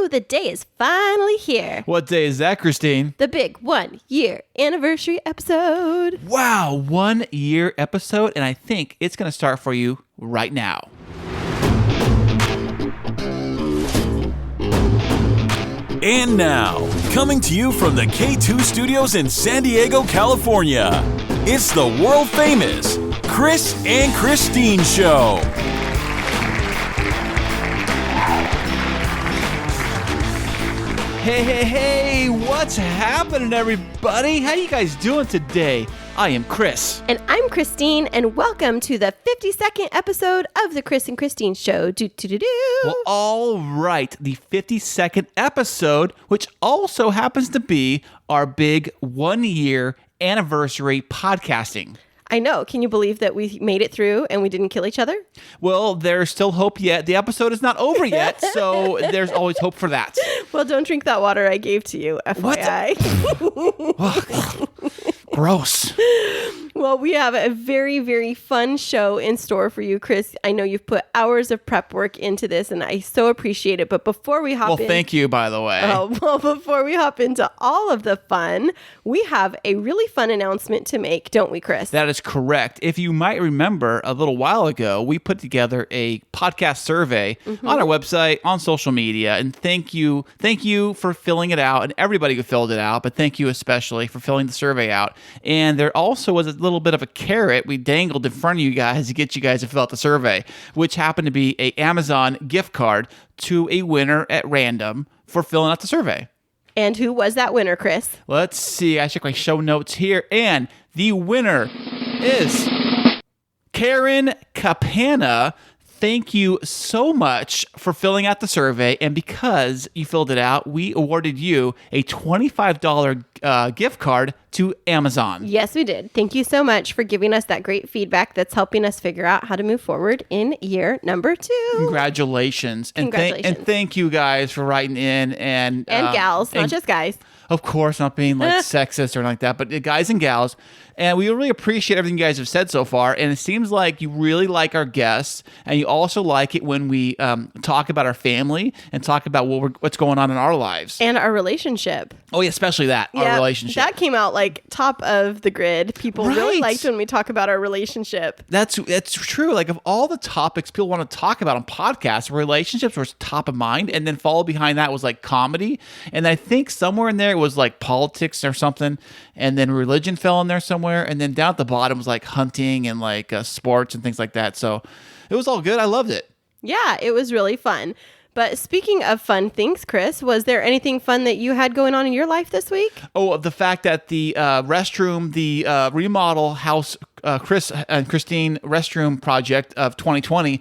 the day is finally here. What day is that, Christine? The big 1-year anniversary episode. Wow, 1 year episode, and I think it's going to start for you right now. And now, coming to you from the K2 Studios in San Diego, California, it's the world-famous Chris and Christine Show. Hey, what's happening, everybody? How you guys doing today? I am Chris. And I'm Christine, and welcome to the 52nd episode of the Chris and Christine Show. Well, all right, the 52nd episode, which also happens to be our big 1 year anniversary podcasting. I know. Can you believe that we made it through and we didn't kill each other? Well, there's still hope yet. The episode is not over yet, so there's always hope for that. Well, don't drink that water I gave to you, FYI. Gross. Well, we have a very, very fun show in store for you, Chris. I know you've put hours of prep work into this, and I so appreciate it. But before we hop in... Well, thank you, by the way. Before we hop into all of the fun, we have a really fun announcement to make, don't we, Chris? That is correct. If you might remember, a little while ago, we put together a podcast survey on our website, on social media, and thank you for filling it out, and everybody who filled it out, but thank you especially for filling the survey out. And there also was a little bit of a carrot we dangled in front of you guys to get you guys to fill out the survey, which happened to be an Amazon gift card to a winner at random for filling out the survey. And who was that winner, Chris? Let's see. I check my show notes here, and the winner is Karen Capana. Thank you so much for filling out the survey, and because you filled it out, we awarded you a $25 gift card to Amazon. Yes, we did. Thank you so much for giving us that great feedback that's helping us figure out how to move forward in year number 2. Congratulations. And thank you guys for writing in. And gals, not just guys. Of course, not being like sexist or like that, but guys and gals. And we really appreciate everything you guys have said so far. And it seems like you really like our guests, and you also like it when we talk about our family and talk about what's going on in our lives. And our relationship. Oh, yeah, especially that, our relationship. That came out like top of the grid. People really liked when we talk about our relationship. That's true. Like, of all the topics people want to talk about on podcasts, relationships was top of mind. And then followed behind that was like comedy. And I think somewhere in there it was like politics or something. And then religion fell in there somewhere. And then down at the bottom was like hunting and like sports and things like that. So it was all good. I loved it. Yeah, it was really fun. But speaking of fun things, Chris, was there anything fun that you had going on in your life this week? Oh, the fact that the restroom, the remodel house, Chris and Christine restroom project of 2020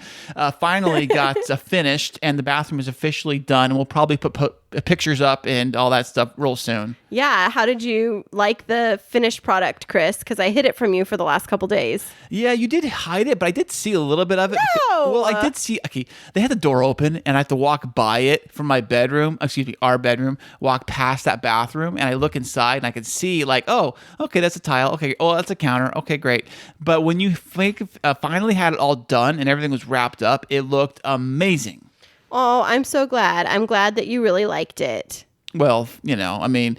finally got finished, and the bathroom is officially done. We'll probably put pictures up and all that stuff real soon. Yeah. How did you like the finished product, Chris? Because I hid it from you for the last couple days. Yeah, you did hide it, but I did see a little bit of it. No! Well, I did see, okay, they had the door open, and I have to walk by it from my bedroom, our bedroom, walk past that bathroom, and I look inside, and I can see like, oh, okay, that's a tile. Okay, oh, that's a counter. Okay, great. But when you finally had it all done and everything was wrapped up, it looked amazing. Oh, I'm so glad. I'm glad that you really liked it. Well, the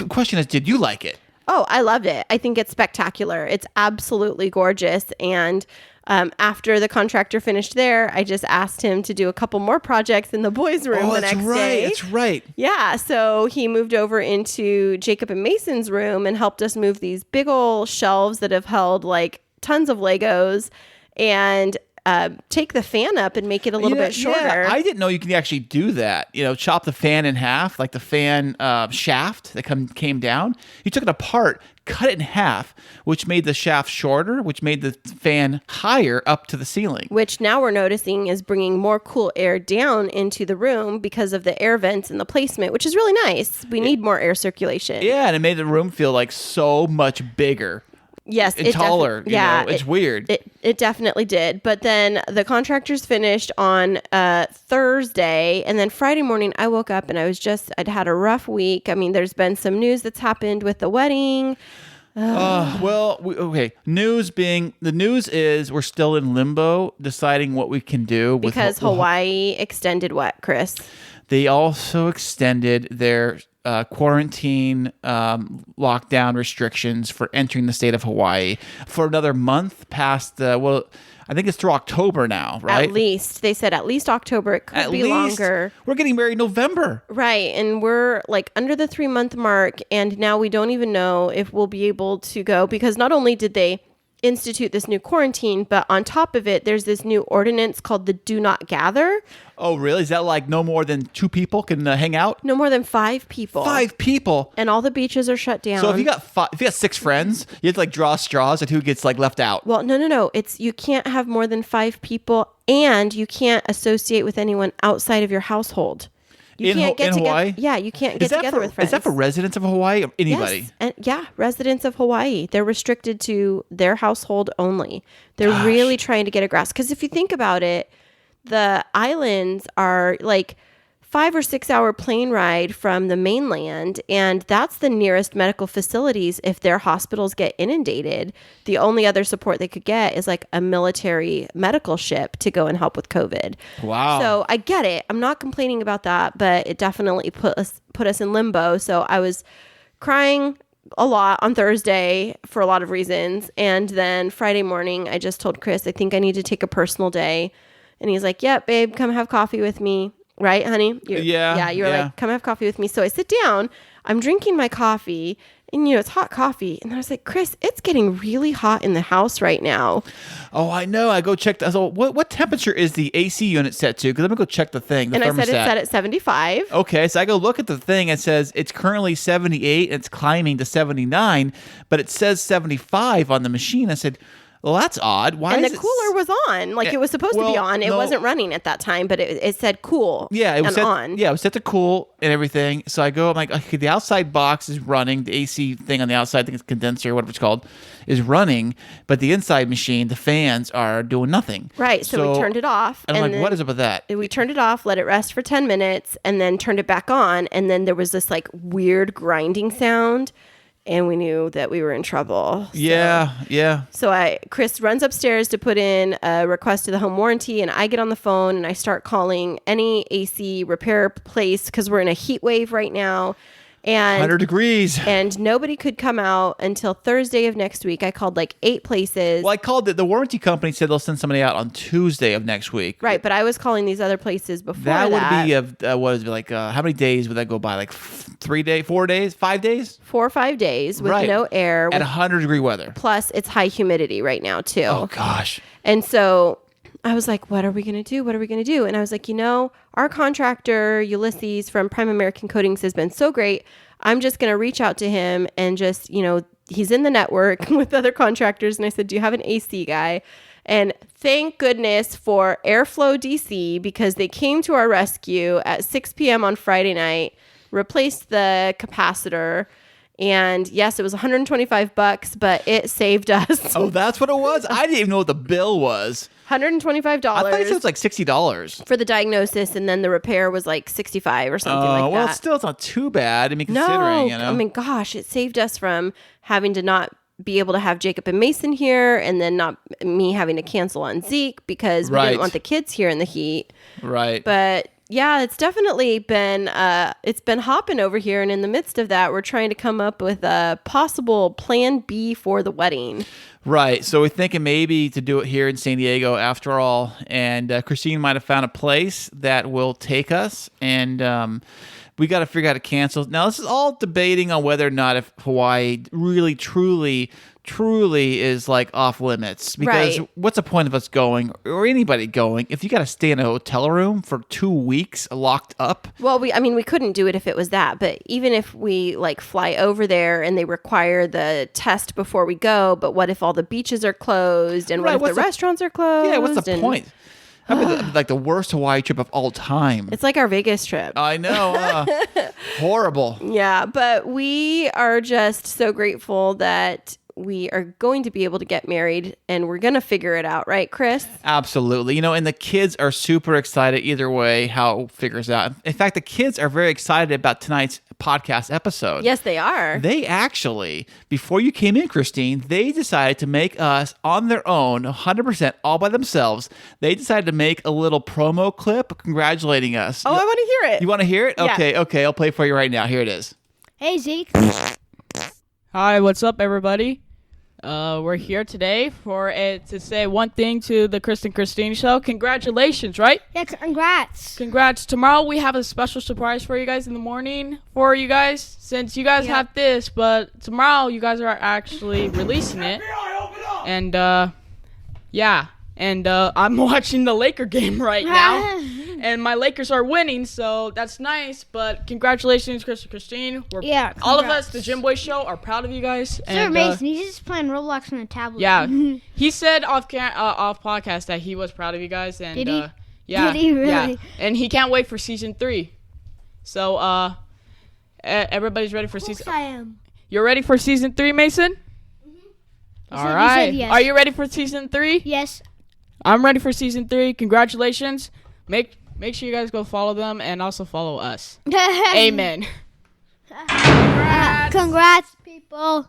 question is, did you like it? Oh, I loved it. I think it's spectacular. It's absolutely gorgeous. And after the contractor finished there, I just asked him to do a couple more projects in the boys' room the next day. That's right. Yeah, so he moved over into Jacob and Mason's room and helped us move these big old shelves that have held like tons of Legos and take the fan up and make it a little bit shorter. Yeah, I didn't know you could actually do that. Chop the fan in half, like the fan shaft that came down. You took it apart, cut it in half, which made the shaft shorter, which made the fan higher up to the ceiling. Which now we're noticing is bringing more cool air down into the room because of the air vents and the placement, which is really nice. We need more air circulation. Yeah, and it made the room feel like so much bigger. Yes, and taller. It's weird. It definitely did. But then the contractors finished on Thursday, and then Friday morning I woke up and I'd had a rough week. I mean, there's been some news that's happened with the wedding. Okay. The news is we're still in limbo, deciding what we can do because Hawaii extended what, Chris? they also extended their quarantine lockdown restrictions for entering the state of Hawaii for another month past I think it's through October now, right? At least. They said at least October. It could be longer. We're getting married November. Right. And we're like under the 3-month mark. And now we don't even know if we'll be able to go, because not only did they institute this new quarantine, but on top of it, there's this new ordinance called the Do Not Gather. Oh, really? Is that like no more than 2 people can hang out? No more than 5 people. 5 people? And all the beaches are shut down. So if you got 6 friends, you have to like draw straws at who gets like left out. Well, no. It's you can't have more than 5 people, and you can't associate with anyone outside of your household. You can't get together. Hawaii? Yeah, you can't get together with friends. Is that for residents of Hawaii or anybody? Yes. And yeah, residents of Hawaii. They're restricted to their household only. They're really trying to get a grasp. Because if you think about it, the islands are like 5 or 6 hour plane ride from the mainland, and that's the nearest medical facilities. If their hospitals get inundated, the only other support they could get is like a military medical ship to go and help with COVID. Wow. So I get it. I'm not complaining about that, but it definitely put us in limbo. So I was crying a lot on Thursday for a lot of reasons. And then Friday morning, I just told Chris, I think I need to take a personal day. And he's like, "Yep, babe, come have coffee with me." Right, honey? Yeah. You're like, "Come have coffee with me." So I sit down, I'm drinking my coffee, and it's hot coffee. And I was like, "Chris, it's getting really hot in the house right now." Oh, I know. I go check. So what temperature is the AC unit set to? Because I'm going to go check the thing, the thermostat. I said it's set at 75. Okay, so I go look at the thing. It says it's currently 78 and it's climbing to 79, but it says 75 on the machine. I said, well, that's odd. Why and is the cooler was on. Like it was supposed to be on. It wasn't running at that time, but it said cool. Yeah, it was set, on. Yeah, it was set to cool and everything. So I go, I'm like, okay, the outside box is running. The AC thing on the outside, I think it's condenser or whatever it's called, is running. But the inside machine, the fans are doing nothing. Right. So we turned it off. And I'm like, what is up with that? We turned it off, let it rest for 10 minutes, and then turned it back on. And then there was this like weird grinding sound. And we knew that we were in trouble. So. Yeah. So Chris runs upstairs to put in a request to the home warranty, and I get on the phone and I start calling any AC repair place because we're in a heat wave right now. And 100 degrees. And nobody could come out until Thursday of next week. I called like 8 places. Well, I called it. The warranty company said they'll send somebody out on Tuesday of next week. Right, but I was calling these other places before that. That would be, what is it, like, how many days would that go by? Like 3 days, 4 days, 5 days? 4 or 5 days with no air. At 100-degree weather. Plus, it's high humidity right now, too. Oh, gosh. And so I was like, what are we going to do? What are we going to do? And I was like, our contractor, Ulysses from Prime American Coatings, has been so great. I'm just going to reach out to him and just, he's in the network with other contractors. And I said, do you have an AC guy? And thank goodness for Airflow DC, because they came to our rescue at 6 p.m. on Friday night, replaced the capacitor. And yes, it was $125, but it saved us. Oh, that's what it was? I didn't even know what the bill was. $125. I thought it was like $60 for the diagnosis, and then the repair was like $65 or something like that. Well, still, it's not too bad. I mean, considering, I mean, gosh, it saved us from having to not be able to have Jacob and Mason here, and then not me having to cancel on Zeke because we didn't want the kids here in the heat. Right. But yeah, it's definitely been it's been hopping over here, and in the midst of that, we're trying to come up with a possible plan B for the wedding. Right. So we're thinking maybe to do it here in San Diego after all. And Christine might have found a place that will take us. And we got to figure out how to cancel. Now, this is all debating on whether or not if Hawaii really, truly is like off limits. Because what's the point of us going, or anybody going, if you got to stay in a hotel room for 2 weeks locked up? Well, we couldn't do it if it was that. But even if we like fly over there and they require the test before we go, but what if all the beaches are closed, and what if the restaurants are closed? Yeah, what's the point? I mean, like the worst Hawaii trip of all time. It's like our Vegas trip. I know. Horrible. Yeah, but we are just so grateful that we are going to be able to get married and we're going to figure it out, right, Chris? Absolutely. And the kids are super excited either way how it figures out. In fact, the kids are very excited about tonight's podcast episode. Yes, they are. They actually, before you came in, Christine, they decided to make us on their own, 100% all by themselves. They decided to make a little promo clip congratulating us. Oh, I want to hear it. You want to hear it? Yeah. Okay. I'll play it for you right now. Here it is. Hey, Zeke. Hi, what's up, everybody? We're here today to say one thing to the Chris and Christine show. Congratulations, right? Yeah, congrats. Congrats. Tomorrow we have a special surprise for you guys in the morning for you guys, since you guys have this, but tomorrow you guys are actually releasing it. And, I'm watching the Laker game right now. And my Lakers are winning, so that's nice. But congratulations, Chris and Christine. All of us, the Gym Boys Show, are proud of you guys. Sir Mason, he's just playing Roblox on the tablet. Yeah, he said off podcast that he was proud of you guys. And, Did he? Yeah, Did he really? Yeah. And he can't wait for season 3. So everybody's ready for season. I am. You're ready for season 3, Mason? All right. Yes. Are you ready for season 3? Yes. I'm ready for season 3. Congratulations. Make sure you guys go follow them and also follow us. Amen. Congrats, people.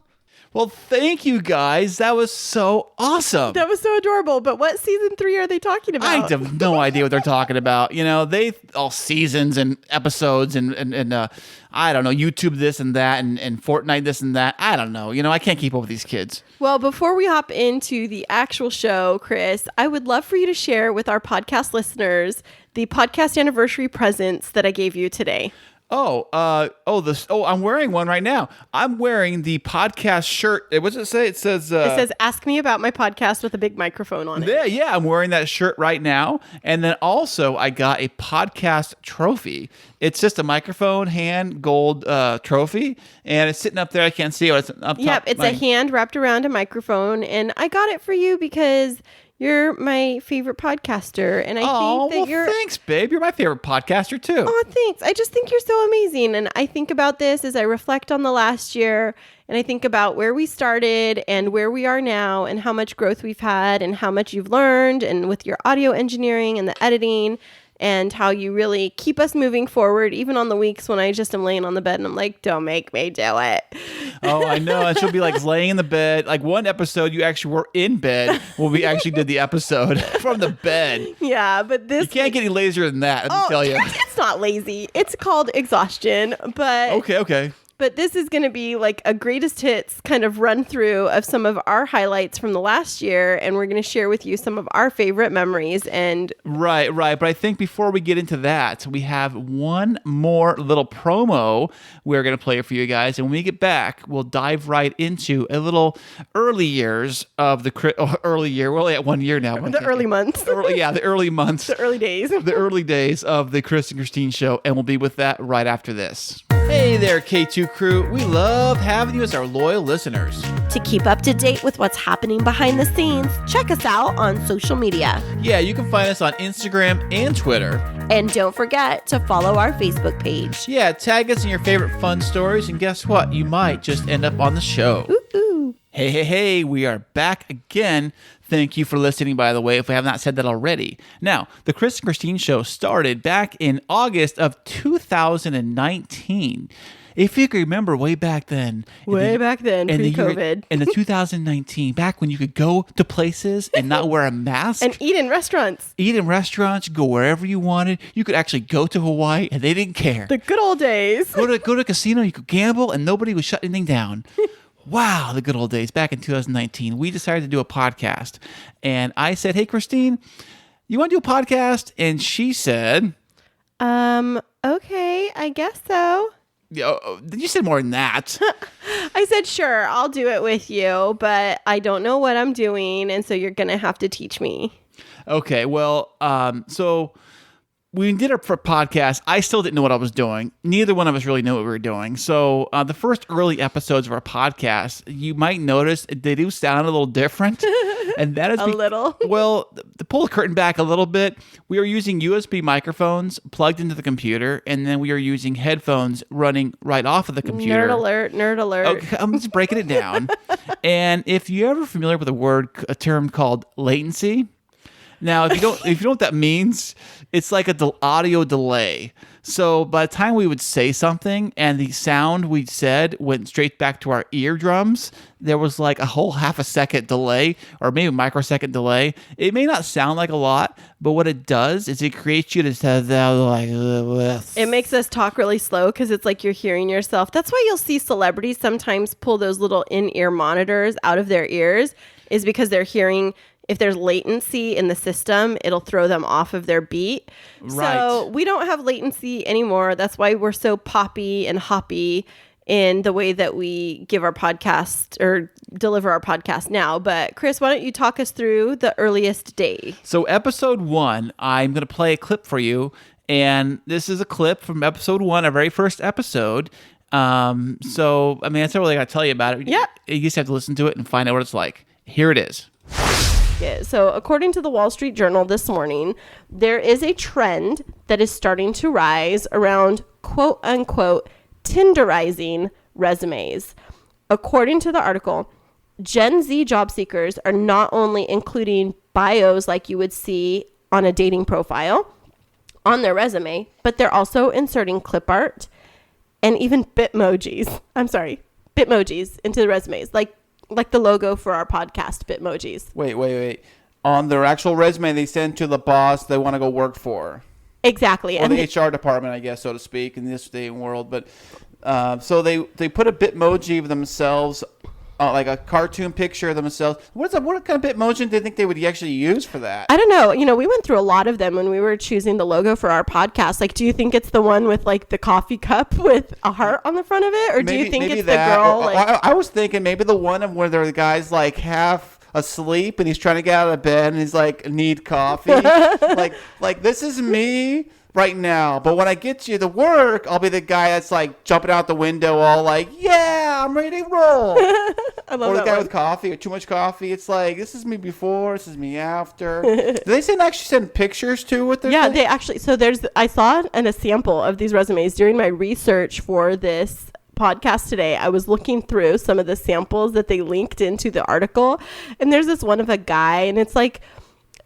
Well, thank you guys. That was so awesome. That was so adorable. But what season 3 are they talking about? I have no idea what they're talking about. They all seasons and episodes and I don't know, YouTube this and that and Fortnite this and that. I don't know. I can't keep up with these kids. Well, before we hop into the actual show, Chris, I would love for you to share with our podcast listeners the podcast anniversary presents that I gave you today. I'm wearing one right now. I'm wearing the podcast shirt. What does it say? It says, ask me about my podcast with a big microphone on it. Yeah, I'm wearing that shirt right now. And then also I got a podcast trophy. It's just a microphone hand gold trophy, and it's sitting up there. I can't see it. It's up top. Yep, it's a hand wrapped around a microphone, and I got it for you because you're my favorite podcaster, and I think that thanks, babe. You're my favorite podcaster too. Oh, thanks. I just think you're so amazing, and I think about this as I reflect on the last year, and I think about where we started and where we are now, and how much growth we've had, and how much you've learned, and with your audio engineering and the editing, and how you really keep us moving forward, even on the weeks when I just am laying on the bed and I'm like, don't make me do it. Oh, I know. And she'll be like laying in the bed. Like one episode, you actually were in bed when we actually did the episode from the bed. Yeah, but this... You can't get any lazier than that, let me tell you. It's not lazy. It's called exhaustion, but... Okay. But this is going to be like a greatest hits kind of run through of some of our highlights from the last year. And we're going to share with you some of our favorite memories. And Right. But I think before we get into that, we have one more little promo we're going to play for you guys. And when we get back, we'll dive right into a little early years of the early year. We're only at 1 year now. the early months. The early months. The early days. The early days of the Chris and Christine show. And we'll be with that right after this. Hey there, K2 crew. We love having you as our loyal listeners. To keep up to date with what's happening behind the scenes, check us out on social media. Yeah, you can find us on Instagram and Twitter. And don't forget to follow our Facebook page. Yeah, tag us in your favorite fun stories, and guess what? You might just end up on the show. Ooh. Hey, we are back again. Thank you for listening, by the way, if we have not said that already. Now, the Chris and Christine show started back in August of 2019. If you can remember way back then. Pre-COVID. In the 2019, back when you could go to places and not wear a mask. And eat in restaurants. Go wherever you wanted. You could actually go to Hawaii and they didn't care. The good old days. Go to a casino, you could gamble and nobody would shut anything down. Wow, the good old days. Back in 2019, we decided to do a podcast. And I said, hey, Christine, you want to do a podcast? And she said... Okay, I guess so. You said more than that. I said, sure, I'll do it with you, but I don't know what I'm doing, and so you're going to have to teach me. Okay, well, so we did our podcast. I still didn't know what I was doing. Neither one of us really knew what we were doing. So the first early episodes of our podcast, you might notice they do sound a little different. And that is A little. Well, to pull the curtain back a little bit, we are using USB microphones plugged into the computer, and then we are using headphones running right off of the computer. Nerd alert. Okay, I'm just breaking it down. And if you're ever familiar with a term called latency, now if you don't know what that means, it's like audio delay. So by the time we would say something and the sound we said went straight back to our eardrums, there was like a whole half a second delay or maybe a microsecond delay. It may not sound like a lot, but what it does is it creates you to sound like this. It makes us talk really slow because it's like you're hearing yourself. That's why you'll see celebrities sometimes pull those little in-ear monitors out of their ears, is because they're hearing. If there's latency in the system, it'll throw them off of their beat. Right. So we don't have latency anymore. That's why we're so poppy and hoppy in the way that we give our podcast or deliver our podcast now. But Chris, why don't you talk us through the earliest day? So episode 1, I'm going to play a clip for you. And this is a clip from episode 1, our very first episode. So, I mean, that's not really got to tell you about it. Yeah. You just have to listen to it and find out what it's like. Here it is. So according to the Wall Street Journal this morning, there is a trend that is starting to rise around quote unquote Tinderizing resumes. According to the article, Gen Z job seekers are not only including bios like you would see on a dating profile on their resume, but they're also inserting clip art and even Bitmojis into the resumes, like the logo for our podcast, Bitmojis. Wait. On their actual resume they send to the boss they want to go work for. Exactly. Or and the HR department, I guess, so to speak, in this day and world. But so they put a Bitmoji of themselves, like a cartoon picture of themselves. What kind of Bitmoji do you think they would actually use for that? I don't know. We went through a lot of them when we were choosing the logo for our podcast. Like, do you think it's the one with like the coffee cup with a heart on the front of it? Or do you think it's the girl? I was thinking maybe the one where the guy's like half asleep and he's trying to get out of bed and he's like, need coffee. like this is me right now, but when I get you to work, I'll be the guy that's like jumping out the window all like, yeah, I'm ready to roll. I love or the that guy one. with coffee or too much coffee. It's like, this is me before, this is me after. Do they actually send pictures too with their thing? They actually, so I saw a sample of these resumes during my research for this podcast today. I was looking through some of the samples that they linked into the article, and there's this one of a guy, and it's like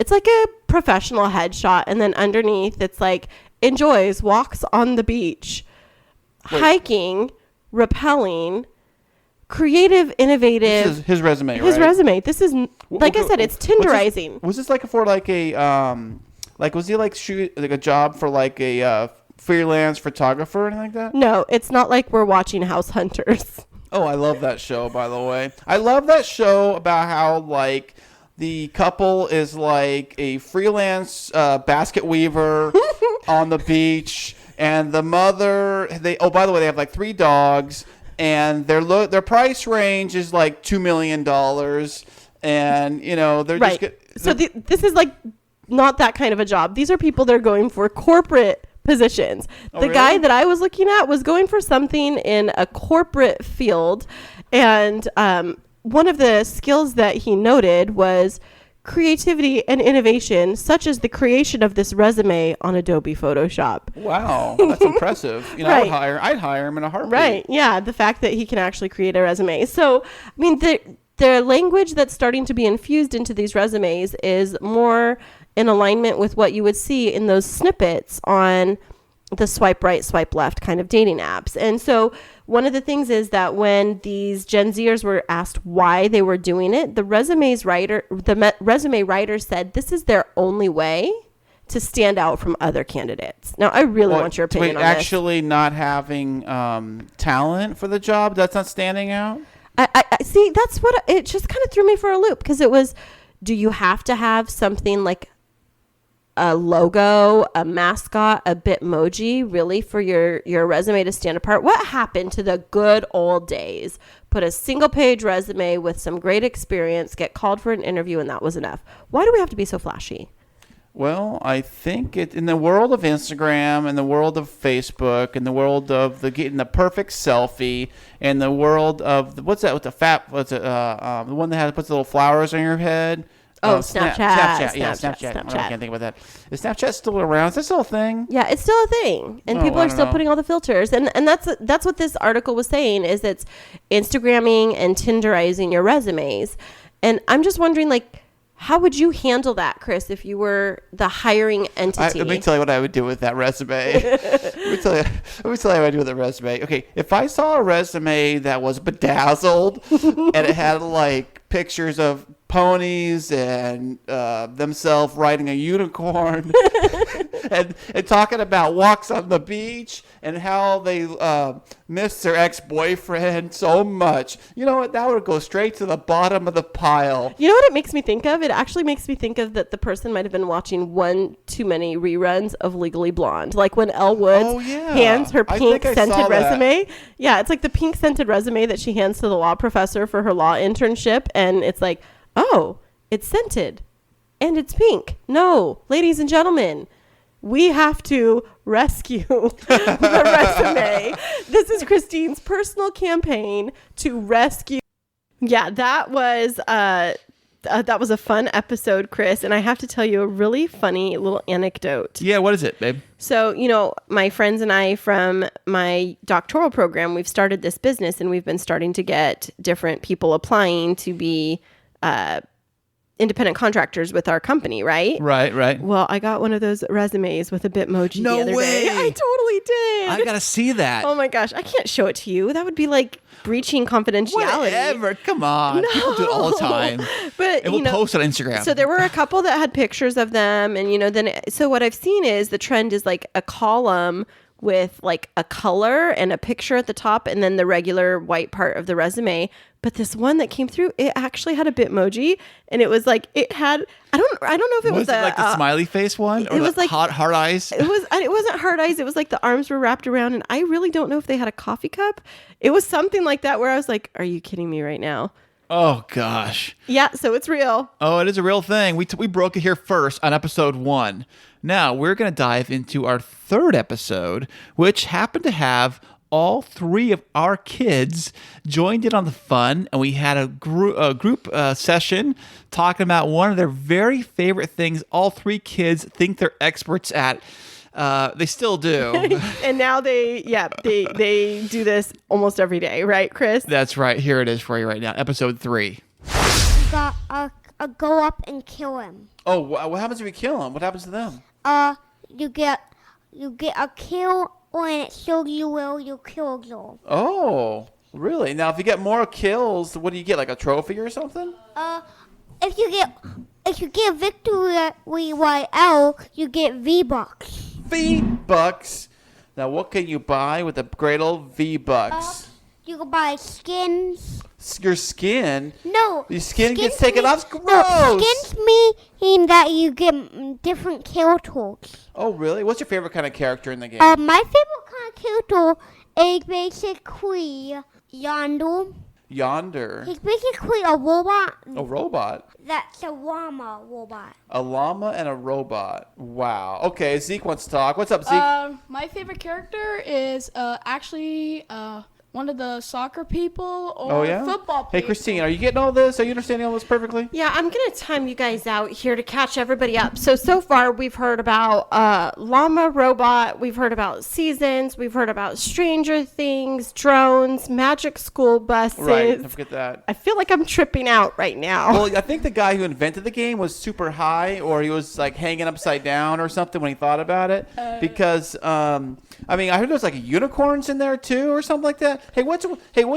a professional headshot, and then underneath it's like enjoys walks on the beach, hiking, rappelling, creative, innovative. This is his resume, right? His resume. This is like I said, it's Tinderizing. Was this like for like a was he like shoot like a job for like a freelance photographer or anything like that? No, it's not like we're watching House Hunters. Oh, I love that show, by the way. I love that show about how like the couple is like a freelance basket weaver on the beach, and the mother, by the way, they have like 3 dogs, and their price range is like $2 million, and they're right. just So this is like not that kind of a job. These are people that are going for corporate positions. The guy that I was looking at was going for something in a corporate field, and one of the skills that he noted was creativity and innovation, such as the creation of this resume on Adobe Photoshop. Wow, that's impressive. Right. I'd hire him in a heartbeat. Right. Yeah. The fact that he can actually create a resume. So, I mean, the language that's starting to be infused into these resumes is more in alignment with what you would see in those snippets on the swipe right, swipe left kind of dating apps. And so one of the things is that when these Gen Zers were asked why they were doing it, the resume writer said this is their only way to stand out from other candidates. Now, I really want your opinion on this. Actually not having talent for the job, that's not standing out? I see, that's what it just kind of threw me for a loop, because it was, do you have to have something like a logo, a mascot, a Bitmoji really for your resume to stand apart? What happened to the good old days? Put a single page resume with some great experience, get called for an interview, and that was enough. Why do we have to be so flashy? Well, I think in the world of Instagram, in the world of Facebook, in the world of getting the perfect selfie, in the world of what's that with the one that puts little flowers on your head. Snapchat. Yeah, Snapchat. I can't think about that. Is Snapchat still around? Is that still a thing? Yeah, it's still a thing, and people are still putting all the filters, and that's what this article was saying, is it's Instagramming and Tinderizing your resumes, and I'm just wondering, like, how would you handle that, Chris, if you were the hiring entity? Let me tell you what I would do with that resume. let me tell you what I would do with the resume. Okay, if I saw a resume that was bedazzled and it had like pictures of ponies and themselves riding a unicorn and talking about walks on the beach and how they miss their ex-boyfriend so much. You know what? That would go straight to the bottom of the pile. You know what it makes me think of? It actually makes me think of that the person might have been watching one too many reruns of Legally Blonde. Like when Elle Woods hands her pink scented resume. Yeah, it's like the pink scented resume that she hands to the law professor for her law internship. And it's like, oh, it's scented and it's pink. No, ladies and gentlemen, we have to rescue the resume. This is Christine's personal campaign to rescue. Yeah, that was a fun episode, Chris. And I have to tell you a really funny little anecdote. Yeah, what is it, babe? So, you know, my friends and I from my doctoral program, we've started this business and we've been starting to get different people applying to be independent contractors with our company, right? Right. Well, I got one of those resumes with a Bitmoji the other day. I totally did. I gotta see that. Oh my gosh, I can't show it to you. That would be like breaching confidentiality. Whatever. Come on. No. People do it all the time. But and we'll post on Instagram. So there were a couple that had pictures of them, and so what I've seen is the trend is like a column with like a color and a picture at the top and then the regular white part of the resume. But this one that came through, it actually had a Bitmoji, and it was like it had I don't know if it was like the smiley face one or it was like hard eyes. It wasn't hard eyes. It was like the arms were wrapped around, and I really don't know if they had a coffee cup. It was something like that where I was like, "Are you kidding me right now?" Oh gosh. Yeah, so it's real. Oh, it is a real thing. We broke it here first on episode 1. Now we're going to dive into our third episode, which happened to have all 3 of our kids joined in on the fun, and we had a group session talking about one of their very favorite things all 3 kids think they're experts at. They still do. And now they do this almost every day, right, Chris? That's right. Here it is for you right now. Episode 3. You got go up and kill him. Oh, what happens if we kill him? What happens to them? You get a kill, and it shows you where you killed them. Oh, really? Now, if you get more kills, what do you get? Like a trophy or something? If you get victory royale, you get V-Bucks. V-Bucks. Now, what can you buy with the great old V-Bucks? You can buy skins. Your skin? No. Your skin gets taken off? Gross. No, skins mean that you get different characters. Oh, really? What's your favorite kind of character in the game? My favorite kind of character is basically Yonder. He's basically a robot. A robot? That's a llama robot. A llama and a robot. Wow. Okay, Zeke wants to talk. What's up, Zeke? My favorite character is actually one of the soccer people or football people. Hey, Christine, are you getting all this? Are you understanding all this perfectly? Yeah, I'm going to time you guys out here to catch everybody up. So far, we've heard about llama robot. We've heard about seasons. We've heard about Stranger Things, drones, magic school buses. Right, don't forget that. I feel like I'm tripping out right now. Well, I think the guy who invented the game was super high, or he was like hanging upside down or something when he thought about it. Because, I heard there's like unicorns in there too or something like that. Hey, once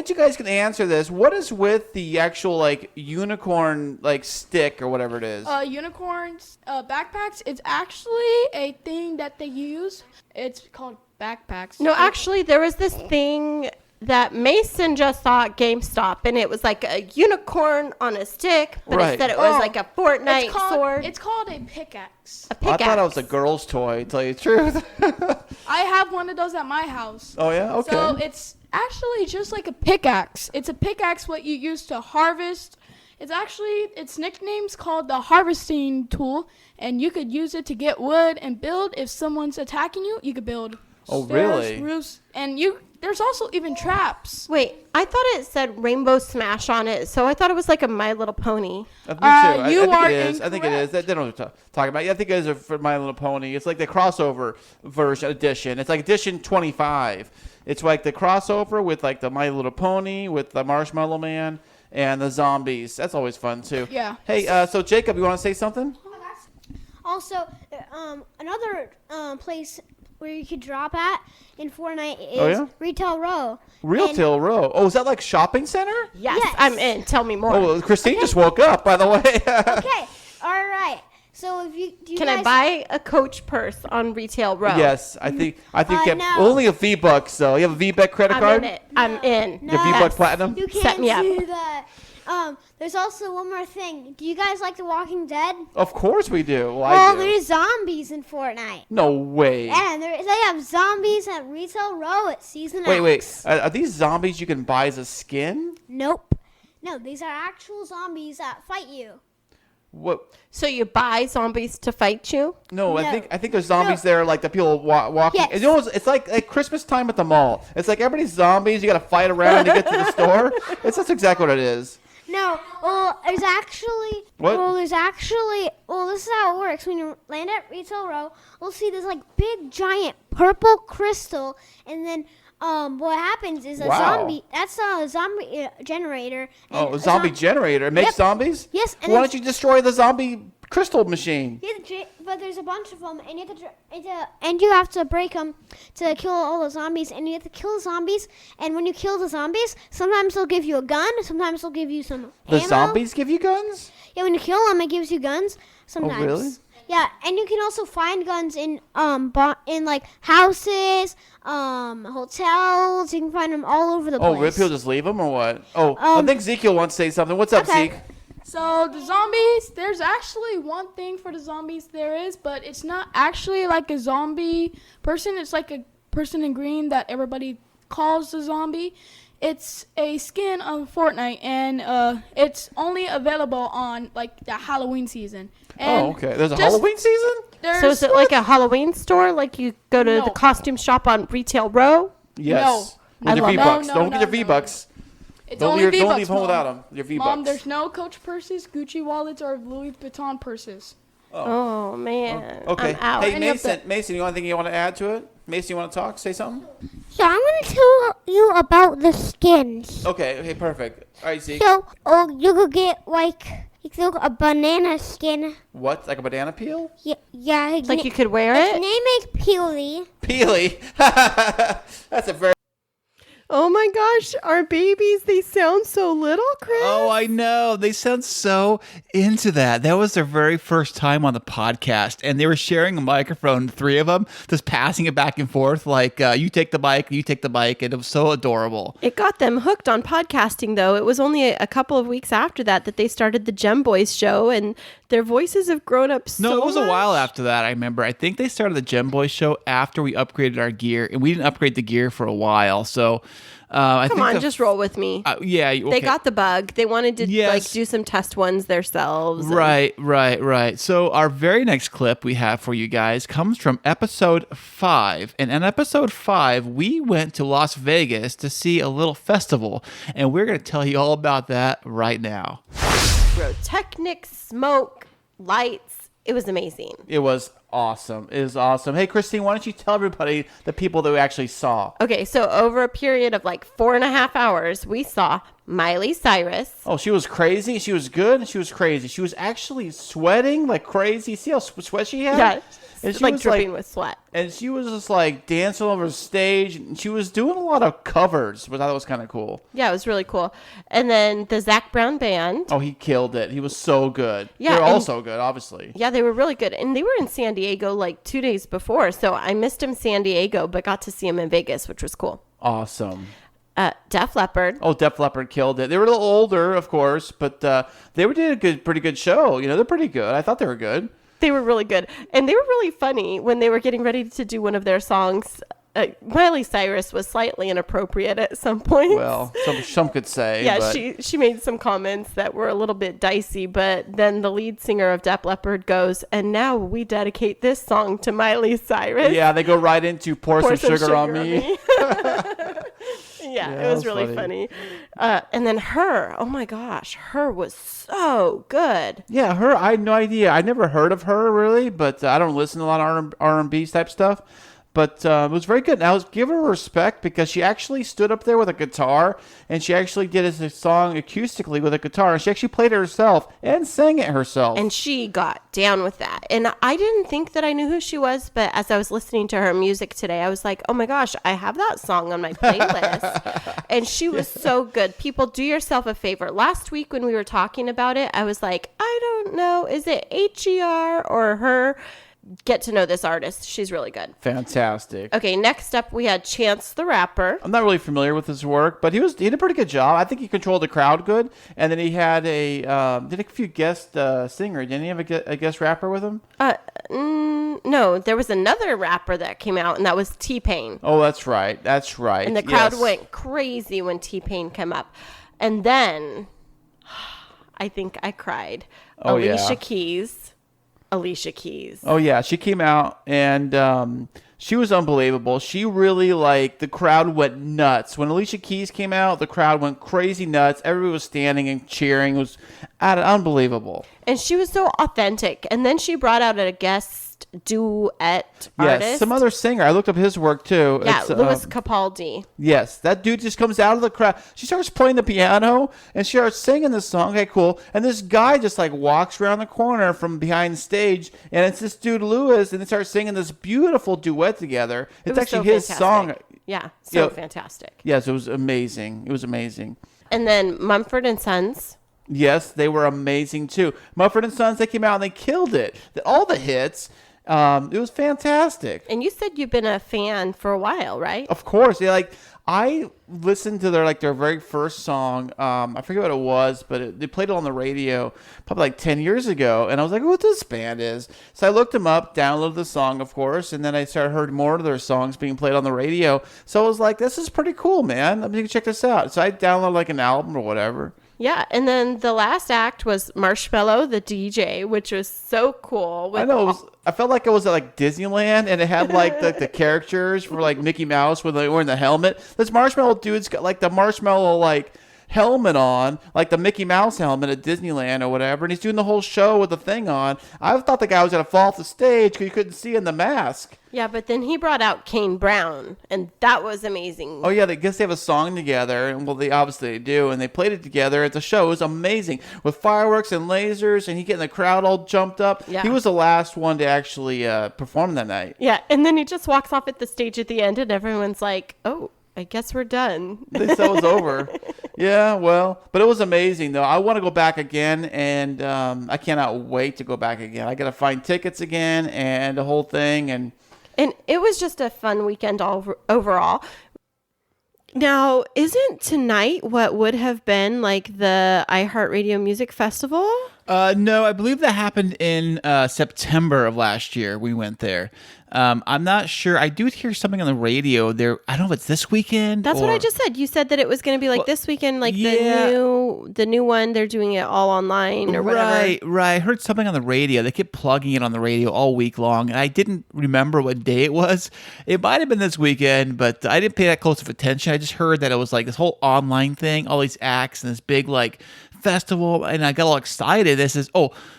you guys can answer this, what is with the actual like unicorn like stick or whatever it is? Unicorns backpacks. It's actually a thing that they use. It's called backpacks. No, actually, there was this thing that Mason just saw at GameStop, and it was like a unicorn on a stick, but it said it was like a Fortnite sword. It's called a pickaxe. A pickaxe. I thought it was a girl's toy, to tell you the truth. I have one of those at my house. Oh, yeah? Okay. So it's actually just like a pickaxe. It's a pickaxe what you use to harvest its nickname's called the harvesting tool, and you could use it to get wood and build. If someone's attacking you, you could build stairs, really? roofs, and there's also even traps. Wait, I thought it said Rainbow Smash on it, so I thought it was like a My Little Pony. Me too. I think are it is. I think it is. incorrect. They don't know what I'm talking about. Yeah, I think it is for My Little Pony. It's like the crossover version edition. It's like edition 25. It's like the crossover with like the My Little Pony with the Marshmallow Man and the zombies. That's always fun too. Yeah. Hey, so Jacob, you want to say something? Also, another place where you could drop at in Fortnite is Retail Row. Retail Row. Oh, is that like shopping center? Yes, Yes. I'm in. Tell me more. Oh, Christine just woke up, by the way. Okay, all right. So if you Can I buy a Coach purse on Retail Row? Yes, I think no. only a V-Bucks though. You have a V-Buck credit I'm card? in it. I'm in. No. Your V-Buck Yes. Platinum? You Set can't me up. do that. There's also one more thing. Do you guys like The Walking Dead? Of course we do. Well, I Well, do. there's zombies in Fortnite. No way. And they have zombies at Retail Row at Season Wait. X. Are these zombies you can buy as a skin? Nope. No, these are actual zombies that fight you. What? So you buy zombies to fight you? No, No. I think there's zombies there, like the people walking. Yes. You know, it's like Christmas time at the mall. It's like everybody's zombies. You got to fight around to get to the store. That's exactly what it is. No, well, there's actually. What? Well, this is how it works. When you land at Retail Row, we'll see this like big giant purple crystal, and then what happens is a Wow. zombie. That's a zombie generator. And Oh, a zombie generator. It makes Yep. zombies? Yes, and Why then- don't you destroy the zombie crystal machine? But there's a bunch of them, and you have to break them to kill all the zombies, and you have to kill the zombies. And when you kill the zombies, sometimes they'll give you a gun, sometimes they'll give you some The ammo. zombies give you guns? Yeah, when you kill them, it gives you guns. Sometimes. Oh, really? Yeah, and you can also find guns in like houses, hotels. You can find them all over the Oh, place. people just leave them or what? Oh, I think Ezekiel wants to say something. What's up, Okay. Zeke? So the zombies, there's actually one thing for the zombies there is, but it's not actually like a zombie person. It's like a person in green that everybody calls a zombie. It's a skin of Fortnite, and it's only available on like the Halloween season. And Oh, okay. There's a just- Halloween season? So is it like a Halloween store? Like you go to No. the costume shop on Retail Row? Yes. I With your love it. V-Bucks. No, Don't get your no. V-Bucks. It's Don't only leave V-Bucks, home Mom. without them. Your V-Bucks. Mom, there's no Coach purses, Gucci wallets, or Louis Vuitton purses. Oh, man. Okay. I'm out. Hey, Any of Mason, you want anything you want to add to it? Mason, you want to talk? Say something? So I'm going to tell you about the skins. Okay, perfect. All right, Zeke. So, you could get a banana skin. What? Like a banana peel? Yeah. His Like you could wear his it? name is Peely. Peely. That's a very... Oh my gosh, our babies, they sound so little, Chris. Oh, I know. They sound so into that. That was their very first time on the podcast, and they were sharing a microphone, three of them, just passing it back and forth like, you take the mic, and it was so adorable. It got them hooked on podcasting, though. It was only a couple of weeks after that they started the Gem Boys show, and their voices have grown up so No, it was much. a while after that, I remember. I think they started the Gem Boys show after we upgraded our gear, and we didn't upgrade the gear for a while, so... Come on, just roll with me. Yeah, okay. They got the bug. They wanted to Yes. do some test ones themselves. Right. So our very next clip we have for you guys comes from episode 5. And in episode 5, we went to Las Vegas to see a little festival. And we're going to tell you all about that right now. Pyrotechnic, smoke, lights. It was amazing. It was awesome. Hey, Christine, why don't you tell everybody the people that we actually saw? Okay, so over a period of like 4.5 hours, we saw Miley Cyrus. Oh, she was crazy. She was good. And she was crazy. She was actually sweating like crazy. See how sweat she had? Yeah, And she like was dripping with sweat. And she was just like dancing over stage. And she was doing a lot of covers, which I thought was kind of cool. Yeah, it was really cool. And then the Zac Brown Band. Oh, he killed it. He was so good. Yeah, They were all and- so good, obviously. Yeah, they were really good. And they were in San Diego like 2 days before. So I missed him San Diego, but got to see him in Vegas, which was cool. Awesome. Def Leppard. Oh, Def Leppard killed it. They were a little older, of course, but they did a pretty good show. You know, they're pretty good. I thought they were good. They were really good. And they were really funny when they were getting ready to do one of their songs. Miley Cyrus was slightly inappropriate at some points. Well, some could say. Yeah, but she made some comments that were a little bit dicey, but then the lead singer of Def Leppard goes, and now we dedicate this song to Miley Cyrus. Yeah, they go right into pour some sugar on me. Yeah, it was really funny. And then her, oh my gosh, her was so good. Yeah, her, I had no idea. I never heard of her really, but I don't listen to a lot of R&B type stuff. But it was very good. And I was give her respect because she actually stood up there with a guitar and she actually did a song acoustically with a guitar. And she actually played it herself and sang it herself. And she got down with that. And I didn't think that I knew who she was, but as I was listening to her music today, I was like, oh my gosh, I have that song on my playlist. And she was so good. People, do yourself a favor. Last week when we were talking about it, I was like, I don't know, is it HER or her? Get to know this artist. She's really good. Fantastic. Okay, next up we had Chance the Rapper. I'm not really familiar with his work, but he did a pretty good job. I think he controlled the crowd good, and then he had did a few guest singers. Didn't he have a guest rapper with him? No, there was another rapper that came out, and that was T-Pain. Oh, that's right. That's right. And the crowd went crazy when T-Pain came up. And then I think I cried. Oh, Alicia Keys. Alicia Keys. Oh yeah, she came out and she was unbelievable. She really the crowd went nuts. When Alicia Keys came out, the crowd went crazy nuts. Everybody was standing and cheering. It was unbelievable. And she was so authentic. And then she brought out a guest duet artist. Yes, some other singer. I looked up his work too. Yeah, it's, Louis Capaldi. Yes, that dude just comes out of the crowd. She starts playing the piano and she starts singing this song. Okay, cool. And this guy just walks around the corner from behind the stage, and it's this dude Louis, and they start singing this beautiful duet together. It's actually his song. Yeah, so fantastic. Yes, it was amazing. It was amazing. And then Mumford and Sons. Yes, they were amazing too. Mumford and Sons, they came out and they killed it. All the hits. It was fantastic. And you said you've been a fan for a while, right? Of course. I listened to their very first song. I forget what it was, but they played it on the radio probably 10 years ago. And I was like, what this band is. So I looked them up, downloaded the song, of course. And then I started heard more of their songs being played on the radio. So I was like, this is pretty cool, man. Let me check this out. So I downloaded an album or whatever. Yeah, and then the last act was Marshmello, the DJ, which was so cool. I know. I felt like it was at Disneyland, and it had the characters for Mickey Mouse when they were in the helmet. This Marshmello dude's got the Marshmello helmet on, the Mickey Mouse helmet at Disneyland or whatever, and he's doing the whole show with the thing on. I thought the guy was gonna fall off the stage because you couldn't see in the mask. Yeah, but then he brought out Kane Brown, and that was amazing. Oh yeah, I guess they have a song together, and they obviously do, and they played it together at the show. It was amazing with fireworks and lasers, and he getting the crowd all jumped up. Yeah. He was the last one to actually perform that night. Yeah, and then he just walks off at the stage at the end, and everyone's like, "Oh, I guess we're done." They said it was over. Yeah, well, but it was amazing though. I want to go back again, and I cannot wait to go back again. I got to find tickets again and the whole thing, and it was just a fun weekend overall. Now, isn't tonight what would have been the iHeartRadio Music Festival? No, I believe that happened in September of last year. We went there. I'm not sure. I do hear something on the radio there. I don't know if it's this weekend. That's what I just said. You said that it was going to be this weekend, yeah. the new one. They're doing it all online or whatever. Right. I heard something on the radio. They kept plugging it on the radio all week long, and I didn't remember what day it was. It might have been this weekend, but I didn't pay that close of attention. I just heard that it was this whole online thing, all these acts, and this big festival, and I got all excited. This is,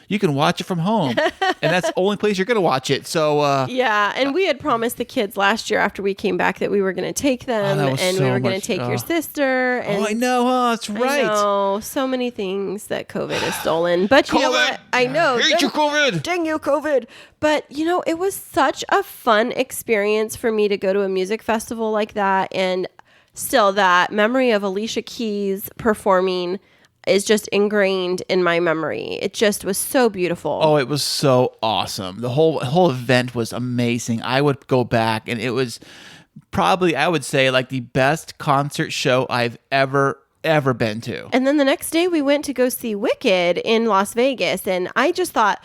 you can watch it from home, and that's the only place you're going to watch it. So yeah, and we had promised the kids last year after we came back that we were going to take them, and we were going to take your sister. And I know, that's right. I know, so many things that COVID has stolen. But you know what? I know. Hate you, COVID. Dang you, COVID. But, it was such a fun experience for me to go to a music festival like that, and still that memory of Alicia Keys performing is just ingrained in my memory. It just was so beautiful. Oh, it was so awesome. The whole event was amazing. I would go back, and it was probably, I would say, the best concert show I've ever been to. And then the next day we went to go see Wicked in Las Vegas, and I just thought,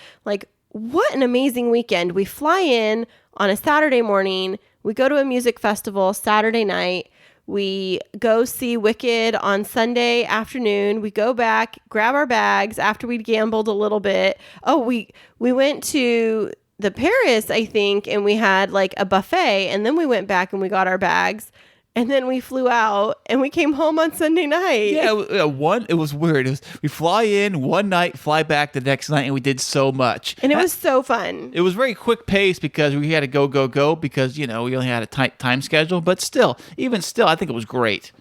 what an amazing weekend. We fly in on a Saturday morning. We go to a music festival Saturday night. We go see Wicked on Sunday afternoon. We go back, grab our bags after we'd gambled a little bit. Oh, we went to the Paris, I think, and we had like a buffet, and then we went back and we got our bags. And then we flew out and we came home on Sunday night. Yeah, it was weird. We fly in one night, fly back the next night, and we did so much. And it was so fun. It was very quick pace because we had to go because, we only had a tight time schedule. But still, I think it was great.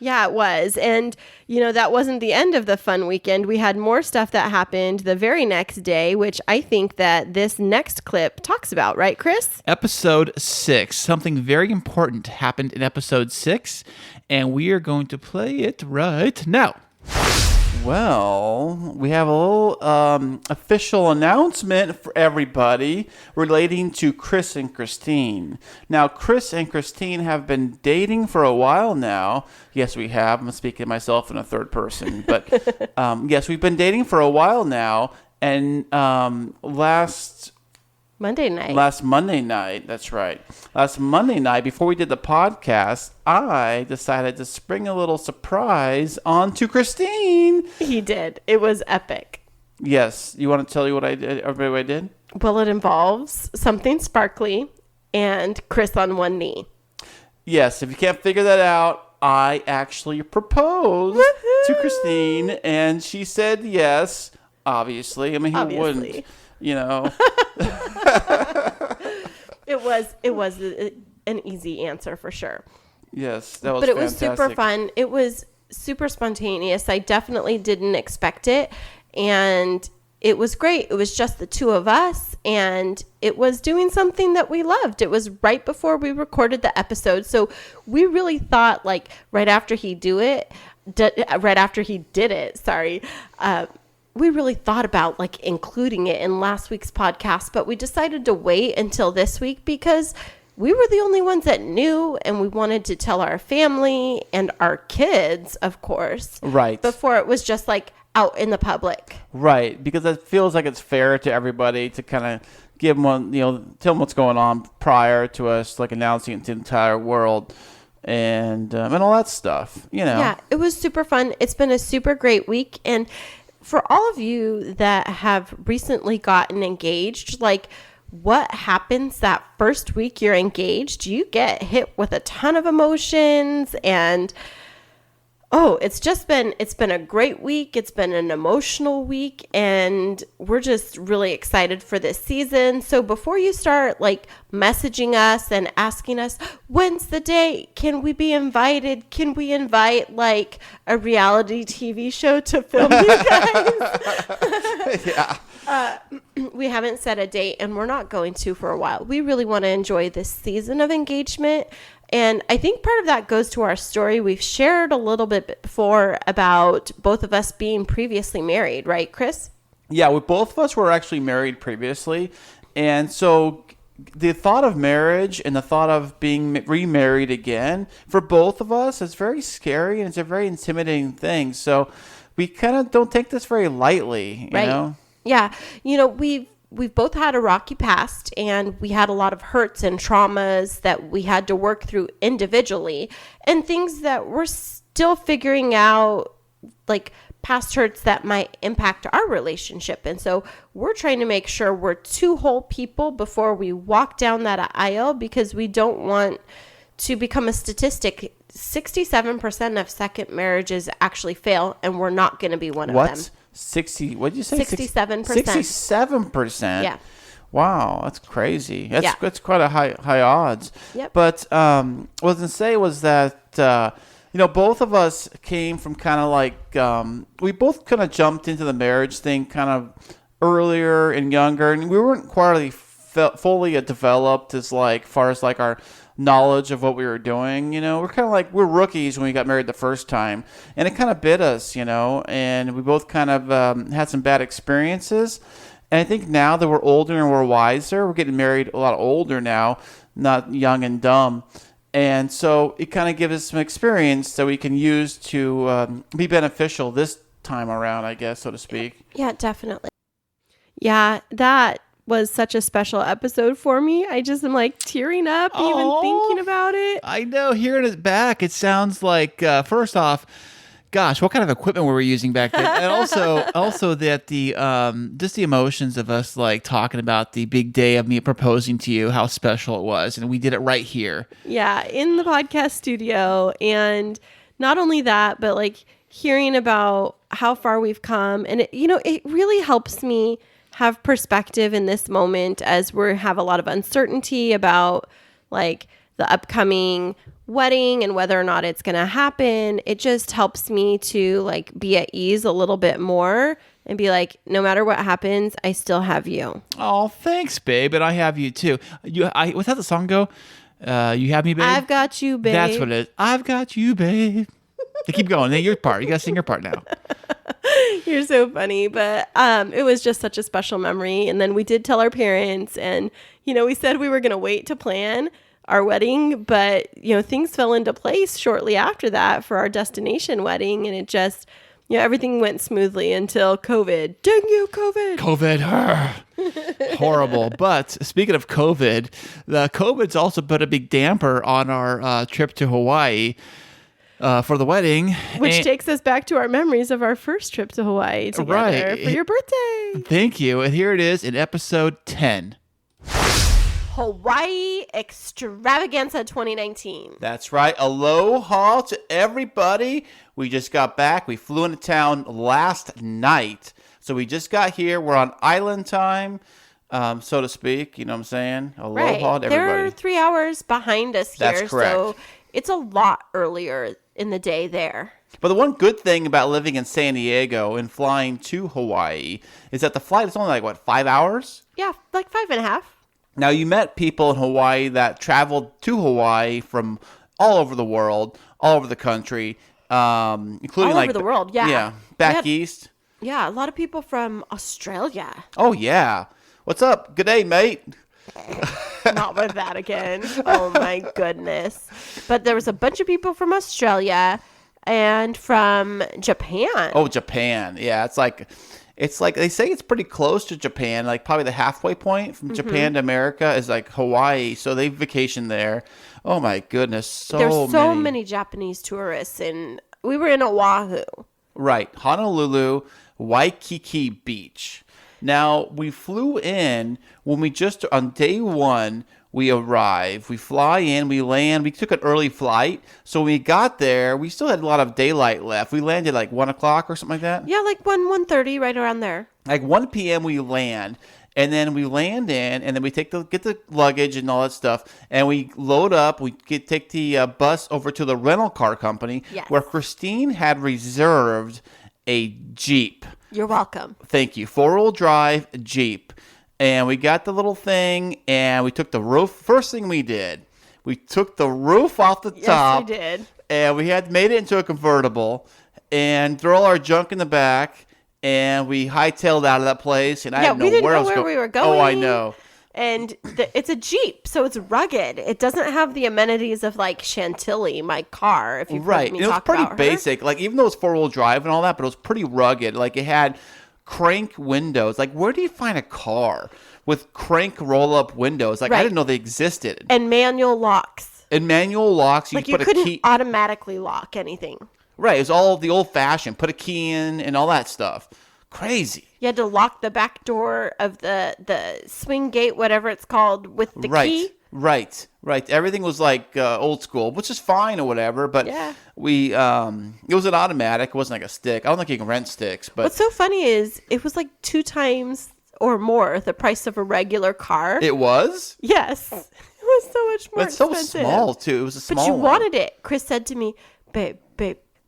Yeah, it was. And, that wasn't the end of the fun weekend. We had more stuff that happened the very next day, which I think that this next clip talks about, right, Chris? Episode 6. Something very important happened in episode 6, and we are going to play it right now. Well, we have a little official announcement for everybody relating to Chris and Christine. Now, Chris and Christine have been dating for a while now. Yes, we have. I'm speaking of myself in a third person. But yes, we've been dating for a while now. And last Monday night, that's right. Last Monday night, before we did the podcast, I decided to spring a little surprise onto Christine. He did. It was epic. Yes. You want to tell you what I did? Everybody what I did? Well, it involves something sparkly and Chris on one knee. Yes. If you can't figure that out, I actually proposed to Christine, and she said yes, obviously. I mean, who wouldn't? It was an easy answer for sure. Yes, that was. But it fantastic. was super fun. It was super spontaneous. I definitely didn't expect it, and it was great. It was just the two of us, and it was doing something that we loved. It was right before we recorded the episode, so we really thought, like, right after he did it. Sorry. We really thought about like including it in last week's podcast, but we decided to wait until this week because we were the only ones that knew, and we wanted to tell our family and our kids, of course, right, before it was just like out in the public. Right, because it feels like it's fair to everybody to kind of give them tell them what's going on prior to us like announcing it to the entire world. And all that stuff, Yeah, it was super fun. It's been a super great week, and for all of you that have recently gotten engaged, like, what happens that first week you're engaged? You get hit with a ton of emotions, and it's been a great week. It's been an emotional week, and we're just really excited for this season. So before you start like messaging us and asking us, when's the date? Can we be invited? Can we invite like a reality TV show to film you guys? Yeah. We haven't set a date, and we're not going to for a while. We really want to enjoy this season of engagement. And I think part of that goes to our story. We've shared a little bit before about both of us being previously married, right, Chris? Yeah, both of us were actually married previously. And so the thought of marriage and the thought of being remarried again, for both of us, is very scary, and it's a very intimidating thing. So we kind of don't take this very lightly, you know? Yeah. We've both had a rocky past, and we had a lot of hurts and traumas that we had to work through individually, and things that we're still figuring out, like past hurts that might impact our relationship. And so we're trying to make sure we're two whole people before we walk down that aisle, because we don't want to become a statistic. 67% of second marriages actually fail, and we're not going to be one of them. 60, what did you say? 67%. 67%? Yeah. Wow, that's crazy. That's quite a high odds. Yep. But what I was going to say was that, both of us came from kind of like, we both kind of jumped into the marriage thing kind of earlier and younger, and we weren't quite fully developed as far as our knowledge of what we were doing. We're kind of like, we're rookies when we got married the first time, and it kind of bit us, and we both kind of had some bad experiences. And I think now that we're older and we're wiser, we're getting married a lot older now, not young and dumb. And so it kind of gives us some experience that we can use to be beneficial this time around, I guess, so to speak. Yeah, definitely. Yeah, that was such a special episode for me. I just am like tearing up even thinking about it. I know. Hearing it back, it sounds like, first off, gosh, what kind of equipment were we using back then? And also that the just the emotions of us like talking about the big day of me proposing to you, how special it was, and we did it right here. Yeah, in the podcast studio, and not only that, but like hearing about how far we've come, and it really helps me have perspective in this moment as we have a lot of uncertainty about like the upcoming wedding and whether or not it's going to happen. It just helps me to like be at ease a little bit more and be like, no matter what happens, I still have you. Oh, thanks, babe. And I have you too. What's how the song go? You have me, babe? I've got you, babe. That's what it is. I've got you, babe. They keep going. Then your part. You got to sing your part now. You're so funny. But it was just such a special memory. And then we did tell our parents, and, we said we were going to wait to plan our wedding, but things fell into place shortly after that for our destination wedding, and it just everything went smoothly until COVID. Dang you, COVID. COVID. Horrible. But speaking of COVID, the COVID's also put a big damper on our trip to Hawaii for the wedding, which takes us back to our memories of our first trip to Hawaii together for your birthday. Thank you. And here it is in episode 10. Hawaii Extravaganza 2019. That's right. Aloha to everybody. We just got back. We flew into town last night. So we just got here. We're on island time, so to speak. You know what I'm saying? Aloha to everybody. They're 3 hours behind us here. That's correct. So it's a lot earlier in the day there. But the one good thing about living in San Diego and flying to Hawaii is that the flight is only 5 hours? Yeah, like 5.5. Now, you met people in Hawaii that traveled to Hawaii from all over the world, all over the country, including all over the world, yeah. Yeah, back east. Yeah, a lot of people from Australia. Oh, yeah. What's up? Good day, mate. Not with that again. Oh, my goodness. But there was a bunch of people from Australia and from Japan. Oh, Japan. Yeah, it's like they say it's pretty close to Japan, like probably the halfway point from Japan to America is like Hawaii. So they vacation there. Oh my goodness, there's so many Japanese tourists, and we were in Oahu. Right, Honolulu, Waikiki Beach. Now we flew in when on day one. We arrive, we fly in, we land. We took an early flight. So when we got there, we still had a lot of daylight left. We landed like 1 o'clock or something like that. Yeah, like 1:30, right around there. Like 1 p.m. we land. And then we land in, and then we get the luggage and all that stuff. And we load up. We take the bus over to the rental car company. Yes. Where Christine had reserved a Jeep. You're welcome. Thank you. 4-wheel drive Jeep. And we got the little thing, and we took the roof. First thing we did, we took the roof off the top. Yes, we did. And we had made it into a convertible and throw all our junk in the back. And we hightailed out of that place. And I didn't know we didn't where know I was where going. we were going. Oh, I know. And it's a Jeep, so it's rugged. It doesn't have the amenities of like Chantilly, my car. If you've heard me it was talk pretty about basic. Her. Like even though it's 4-wheel drive and all that, but it was pretty rugged. Like it had crank windows. Like where do you find a car with crank roll-up windows? Like I didn't know they existed. And manual locks. And manual locks. You couldn't automatically lock anything. Right. It was all the old-fashioned. Put a key in and all that stuff. Crazy. You had to lock the back door of the swing gate, whatever it's called, with the key. Right. Everything was like old school, which is fine or whatever. But we, it was an automatic. It wasn't like a stick. I don't think you can rent sticks. But what's so funny is it was like 2 times or more the price of a regular car. It was? Yes. It was so much more expensive. It's so small too. It was a small But you one. wanted it. Chris said to me, babe,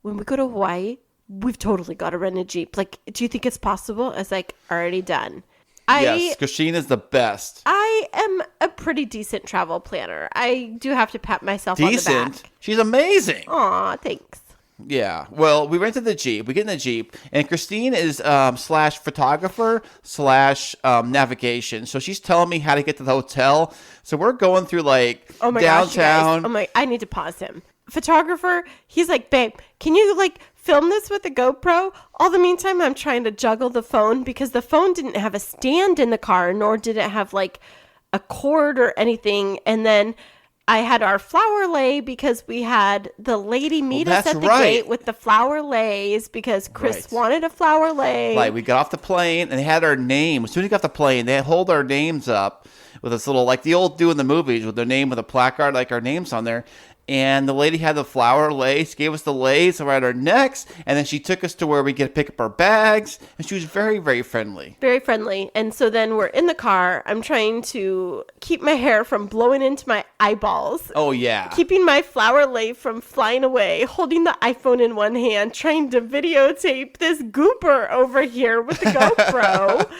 when we go to Hawaii, we've totally got to rent a Jeep. Like, do you think it's possible? I was like, already done. Yes, Christine is the best. I am a pretty decent travel planner. I do have to pat myself on the back. She's amazing. Aw, thanks. Yeah. Well, we rented the Jeep. We get in the Jeep, and Christine is slash photographer slash navigation. So she's telling me how to get to the hotel. So we're going through like oh my downtown. Gosh, you guys. I need to pause him. photographer, he's like, babe, can you like film this with a GoPro? All the meantime, I'm trying to juggle the phone because the phone didn't have a stand in the car, nor did it have like a cord or anything. And then I had our flower lay because we had the lady meet us at the gate with the flower lays because Chris wanted a flower lay. Right, we got off the plane and they had our name. As soon as we got off the plane, they hold our names up with this little, like the old do in the movies with their name with a placard, like our names on there. And the lady had the flower lace, gave us the lace around our necks, and then she took us to where we could pick up our bags. And she was very, very friendly. Very friendly. And so then we're in the car. I'm trying to keep my hair from blowing into my eyeballs. Oh, yeah. Keeping my flower lay from flying away, holding the iPhone in one hand, trying to videotape this goober over here with the GoPro.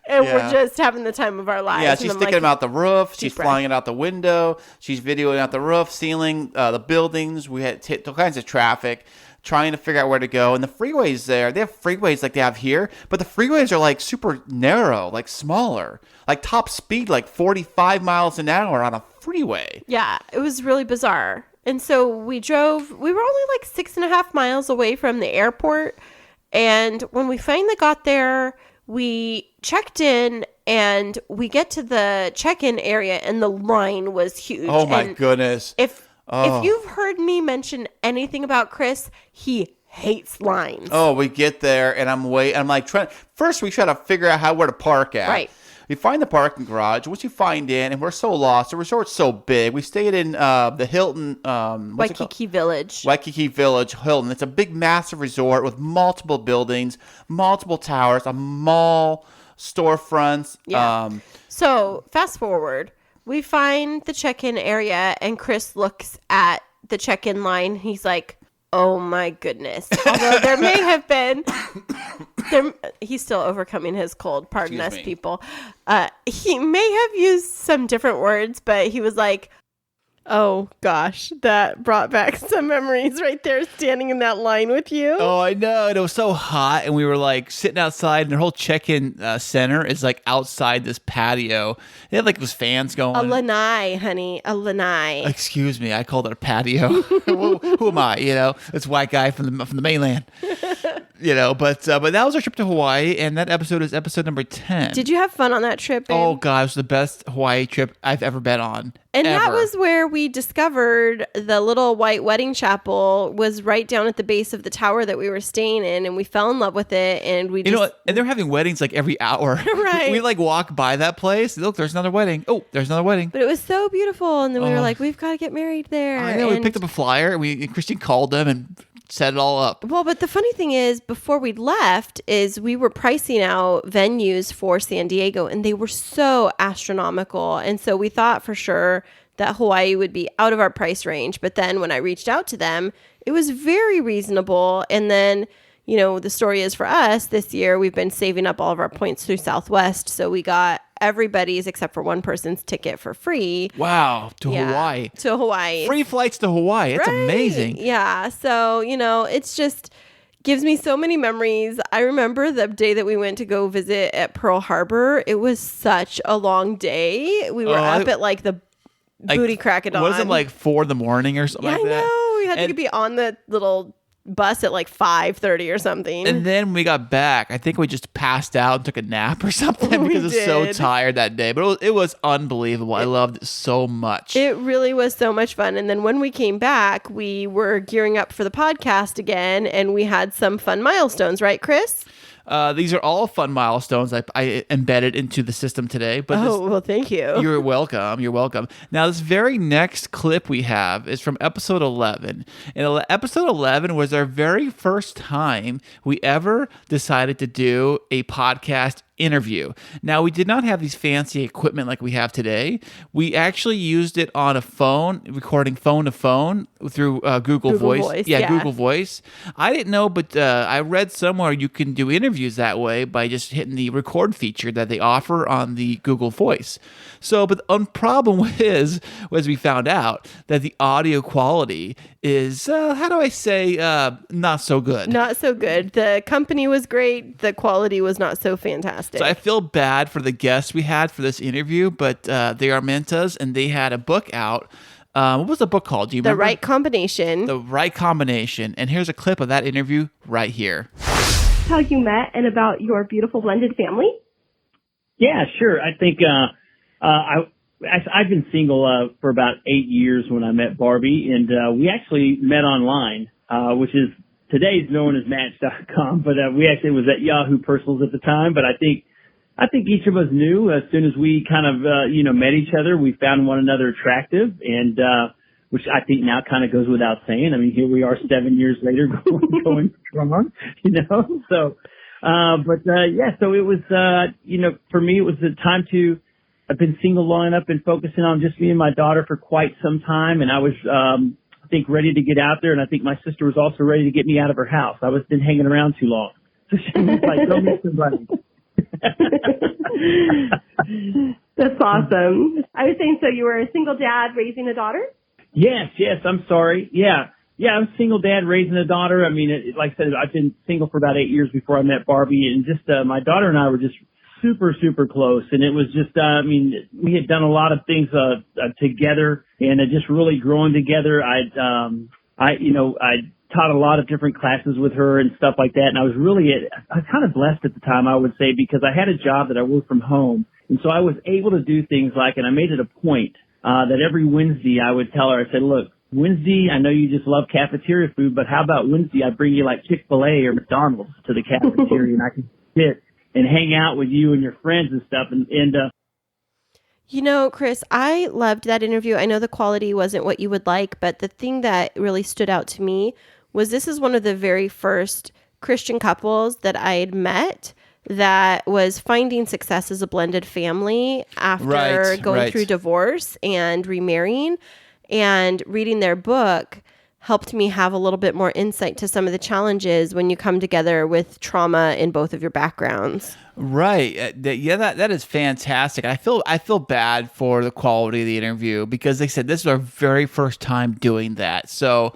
And we're just having the time of our lives. Yeah, she's sticking them out the roof. She's flying it out the window. She's videoing out the roof, ceiling, the buildings. We had all kinds of traffic, trying to figure out where to go. And the freeways there, they have freeways like they have here, but the freeways are like super narrow, like smaller, like top speed, like 45 miles an hour on a freeway. Yeah, it was really bizarre. And so we were only like 6.5 miles away from the airport. And when we finally got there, we checked in and we get to the check-in area and the line was huge. Oh my goodness. If you've heard me mention anything about Chris, he hates lines. Oh, we get there and I'm like first we try to figure out where to park at. Right. We find the parking garage. Once you find in, and we're so lost, the resort's so big. We stayed in the Hilton. Waikiki Village. Waikiki Village, Hilton. It's a big, massive resort with multiple buildings, multiple towers, a mall, storefronts. Yeah. So fast forward, we find the check-in area, and Chris looks at the check-in line. He's like, oh my goodness. Although there may have been, he's still overcoming his cold. Pardon us, people. He may have used some different words, but he was like, oh gosh, that brought back some memories right there standing in that line with you. Oh, I know. And it was so hot. And we were like sitting outside and their whole check-in center is like outside this patio. They had like those fans going. A lanai, honey. A lanai. Excuse me. I called it a patio. who am I? It's a white guy from the mainland. But that was our trip to Hawaii, and that episode is episode number 10. Did you have fun on that trip, babe? Oh, God, it was the best Hawaii trip I've ever been on. And ever. That was where we discovered the little white wedding chapel was right down at the base of the tower that we were staying in, and we fell in love with it, and we just... and they're having weddings like every hour. Right. We like walk by that place. Look, there's another wedding. Oh, there's another wedding. But it was so beautiful, and then we were like, we've got to get married there. I know, we picked up a flyer, and Christine called them and set it all up. Well, but the funny thing is, before we left, is we were pricing out venues for San Diego, and they were so astronomical. And so we thought for sure that Hawaii would be out of our price range. But then when I reached out to them, it was very reasonable. And then, the story is for us this year, we've been saving up all of our points through Southwest. So we got everybody's except for one person's ticket for free. Wow. Hawaii. To Hawaii. Free flights to Hawaii. It's amazing. Yeah. So, it's just gives me so many memories. I remember the day that we went to go visit at Pearl Harbor. It was such a long day. We were up at like the booty crack of dawn. Wasn't like 4 a.m. or something like that? I know. We had to be on the little bus at like 5:30 or something. And then when we got back, I think we just passed out and took a nap or something because I was so tired that day. But it was unbelievable. I loved it so much. It really was so much fun. And then when we came back, we were gearing up for the podcast again, and we had some fun milestones, right, Chris? These are all fun milestones I embedded into the system today. But well, thank you. You're welcome. You're welcome. Now, this very next clip we have is from episode 11. And episode 11 was our very first time we ever decided to do a podcast interview. Now, we did not have these fancy equipment like we have today. We actually used it on a phone, recording phone to phone through Google Voice. Yeah, Google Voice. I didn't know, but I read somewhere you can do interviews that way by just hitting the record feature that they offer on the Google Voice. So, but the problem is, as we found out, that the audio quality is, how do I say, not so good. Not so good. The company was great. The quality was not so fantastic. So I feel bad for the guests we had for this interview, but they are Mentas, and they had a book out What was the book called? Do you The remember? Right Combination. The Right Combination. And here's a clip of that interview right here. How you met and about your beautiful blended family? Yeah, sure. I think I've been single for about 8 years when I met Barbie, and we actually met online, which is today's known as Match.com, but we actually was at Yahoo Personals at the time. But I think each of us knew as soon as we kind of met each other, we found one another attractive, and which I think now kind of goes without saying. I mean, here we are 7 years later going strong, So, so it was, for me, it was the time to. I've been single long enough and focusing on just me and my daughter for quite some time, and I was, I think, ready to get out there, and I think my sister was also ready to get me out of her house. I was been hanging around too long, so she was like, "Go meet somebody." That's awesome. I was saying, so you were a single dad raising a daughter? Yes, I'm sorry. Yeah, I'm a single dad raising a daughter. I mean, like I said, I've been single for about 8 years before I met Barbie, and just my daughter and I were just super, super close. And it was just, we had done a lot of things together, and just really growing together. I taught a lot of different classes with her and stuff like that. And I was kind of blessed at the time, I would say, because I had a job that I worked from home. And so I was able to do things like, and I made it a point that every Wednesday I would tell her, I said, look, Wednesday, I know you just love cafeteria food, but how about Wednesday I bring you like Chick-fil-A or McDonald's to the cafeteria and I can sit and hang out with you and your friends and stuff. Chris, I loved that interview. I know the quality wasn't what you would like, but the thing that really stood out to me was this is one of the very first Christian couples that I had met that was finding success as a blended family after going through divorce and remarrying, and reading their book helped me have a little bit more insight to some of the challenges when you come together with trauma in both of your backgrounds. Right. That is fantastic. I feel bad for the quality of the interview because they said this is our very first time doing that. So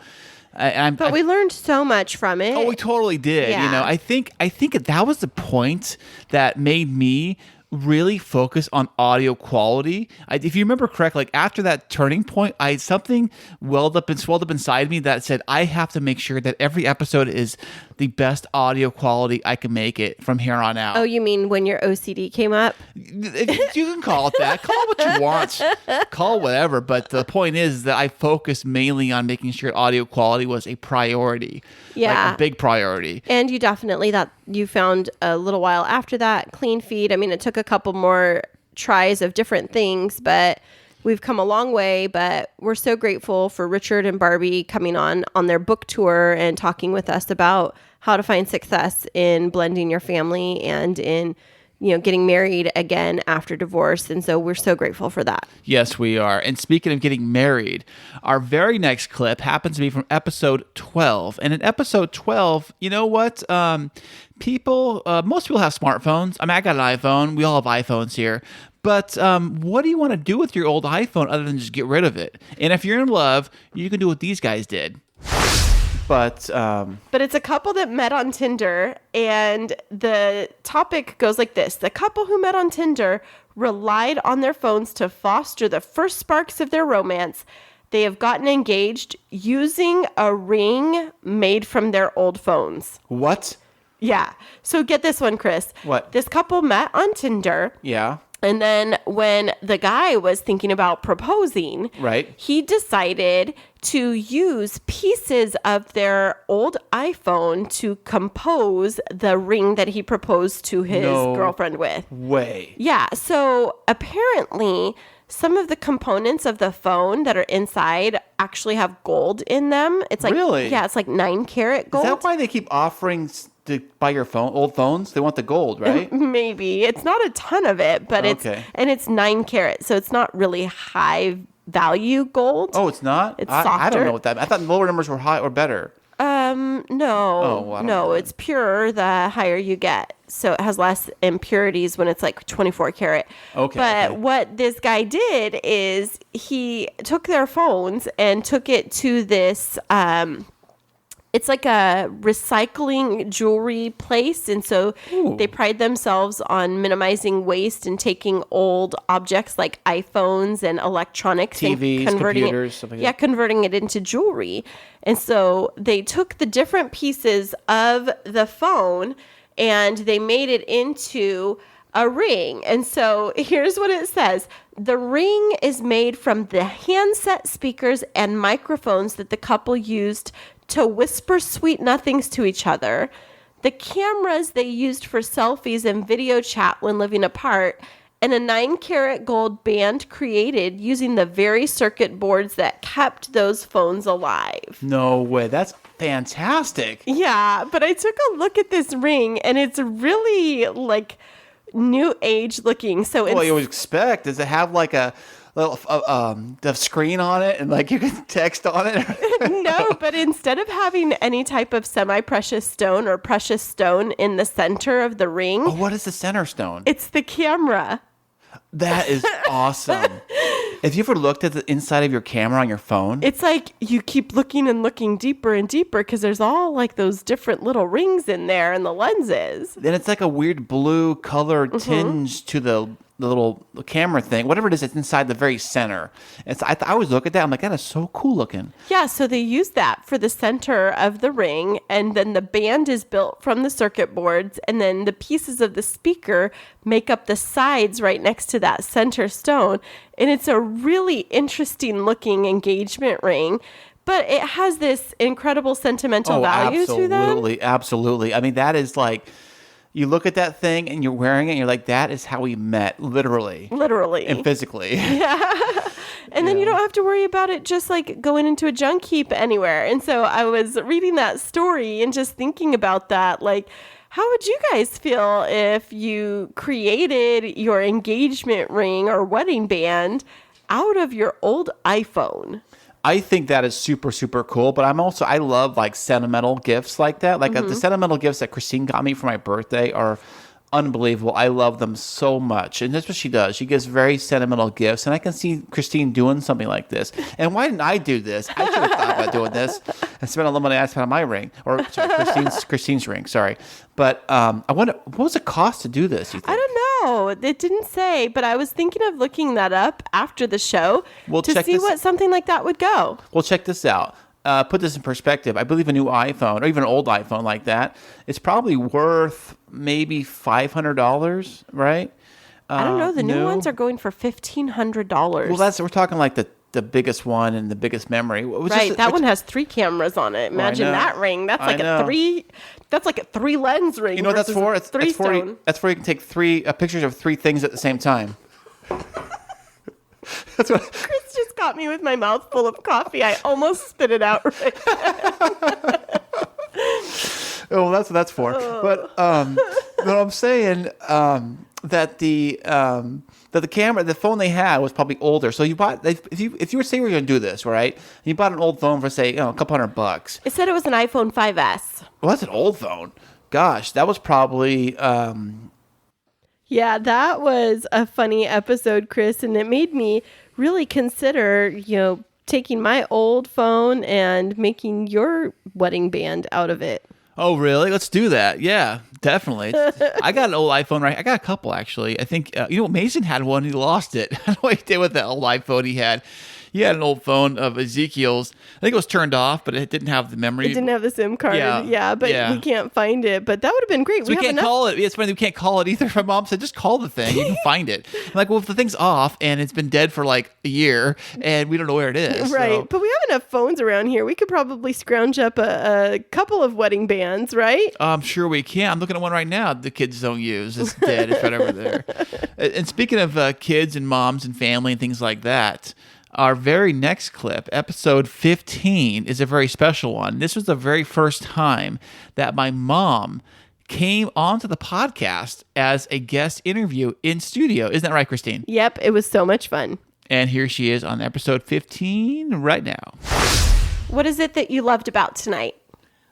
but we learned so much from it. Oh, we totally did. Yeah. I think that was the point that made me really focus on audio quality. If you remember correctly, like after that turning point, something swelled up inside me that said I have to make sure that every episode is the best audio quality I can make it from here on out. Oh, you mean when your OCD came up? You can call it that. Call it what you want. Call it whatever. But the point is that I focused mainly on making sure audio quality was a priority. Yeah. Like a big priority. And you definitely, that you found a little while after that, clean feed. I mean, it took a couple more tries of different things, but we've come a long way. But we're so grateful for Richard and Barbie coming on their book tour and talking with us about how to find success in blending your family and in, getting married again after divorce. And so we're so grateful for that. Yes, we are. And speaking of getting married, our very next clip happens to be from episode 12. And in episode 12, you know what? Most people have smartphones. I mean, I got an iPhone. We all have iPhones here. But what do you want to do with your old iPhone other than just get rid of it? And if you're in love, you can do what these guys did. But it's a couple that met on Tinder, and the topic goes like this. The couple who met on Tinder relied on their phones to foster the first sparks of their romance. They have gotten engaged using a ring made from their old phones. What? Yeah. So get this one, Chris. What? This couple met on Tinder. Yeah. And then when the guy was thinking about proposing, right, he decided to use pieces of their old iPhone to compose the ring that he proposed to his girlfriend with. Way. Yeah. So apparently some of the components of the phone that are inside actually have gold in them. It's like, really? Yeah, it's like 9-carat gold. Is that why they keep offering to buy your old phones? They want the gold, right? Maybe. It's not a ton of it, but it's 9-carat, so it's not really high value gold. Oh, it's not? It's softer. I don't know what that. I thought lower numbers were high or better. No. Oh, well, no, it's purer the higher you get. So it has less impurities when it's like 24-carat. Okay. But what this guy did is he took their phones and took it to this It's like a recycling jewelry place. And so they pride themselves on minimizing waste and taking old objects like iPhones and electronics TVs, and converting computers, stuff like that. converting it into jewelry. And so they took the different pieces of the phone and they made it into a ring. And so here's what it says. The ring is made from the handset speakers and microphones that the couple used to whisper sweet nothings to each other, the cameras they used for selfies and video chat when living apart, and a 9-karat gold band created using the very circuit boards that kept those phones alive. No way. That's fantastic. Yeah, but I took a look at this ring, and it's really like new age looking. So Well, you would expect. Does it have like a little the screen on it and like you can text on it? No, but instead of having any type of semi-precious stone or precious stone in the center of the ring, Oh, what is the center stone? it's the camera. That is awesome. Have you ever looked at the inside of your camera on your phone? It's like you keep looking and looking deeper and deeper because there's all like those different little rings in there and the lenses. Then it's like a weird blue color tinge to the little camera thing, whatever it is, it's inside the very center. It's I always look at that. I'm like, that is so cool looking. Yeah, so they use that for the center of the ring, and then the band is built from the circuit boards, and then the pieces of the speaker make up the sides right next to that center stone. And it's a really interesting looking engagement ring, but it has this incredible sentimental value to them. Absolutely. I mean, that is like, you look at that thing and you're wearing it and you're like, that is how we met, literally. And physically. And then you don't have to worry about it just like going into a junk heap anywhere. And so I was reading that story and just thinking about that. Like, how would you guys feel if you created your engagement ring or wedding band out of your old iPhone? I think that is super, super cool. But I love like sentimental gifts like that. Like the sentimental gifts that Christine got me for my birthday are unbelievable. I love them so much. And that's what she does. She gives very sentimental gifts. And I can see Christine doing something like this. And why didn't I do this? I should have thought about doing this and spent a little money I spent on my ring. Or sorry, Christine's ring, sorry. But I wonder, what was the cost to do this, you think? I don't know. It didn't say, but I was thinking of looking that up after the show to see what something like that would go. Well, check this out. Put this in perspective. I believe a new iPhone or even an old iPhone like that, it's probably worth maybe $500, right? I don't know. The new ones are going for $1,500. Well, we're talking like the biggest one and the biggest memory. That one has 3 cameras on it. Imagine that ring. That's like a 3. That's like a 3 lens ring. You know what that's for? It's 3 stone. That's where you can take 3 pictures of 3 things at the same time. That's what. Chris just got me with my mouth full of coffee. I almost spit it out right now. Oh, that's what that's for. But I'm saying that the camera, the phone they had was probably older. So you bought, if you were say we're going to do this, right? And you bought an old phone for say a couple $100. It said it was an iPhone 5S. Well, that's an old phone. Gosh, that was probably. Yeah, that was a funny episode, Chris, and it made me really consider, taking my old phone and making your wedding band out of it. Oh, really? Let's do that. Yeah, definitely. I got an old iPhone, right? I got a couple, actually. I think, Mason had one. He lost it. I don't know what he did with that old iPhone he had. He had an old phone of Ezekiel's. I think it was turned off, but it didn't have the memory. It didn't have the SIM card. But we can't find it. But that would have been great. So we can't call it. It's funny, we can't call it either. My mom said, just call the thing. You can find it. I'm like, well, if the thing's off and it's been dead for like a year and we don't know where it is. Right. So. But we have enough phones around here. We could probably scrounge up a couple of wedding bands, right? I'm sure we can. I'm looking at one right now the kids don't use. It's dead. It's right over there. And speaking of kids and moms and family and things like that, our very next clip, episode 15, is a very special one. This was the very first time that my mom came onto the podcast as a guest interview in studio. Isn't that right, Christine? Yep, it was so much fun. And here she is on episode 15 right now. What is it that you loved about tonight?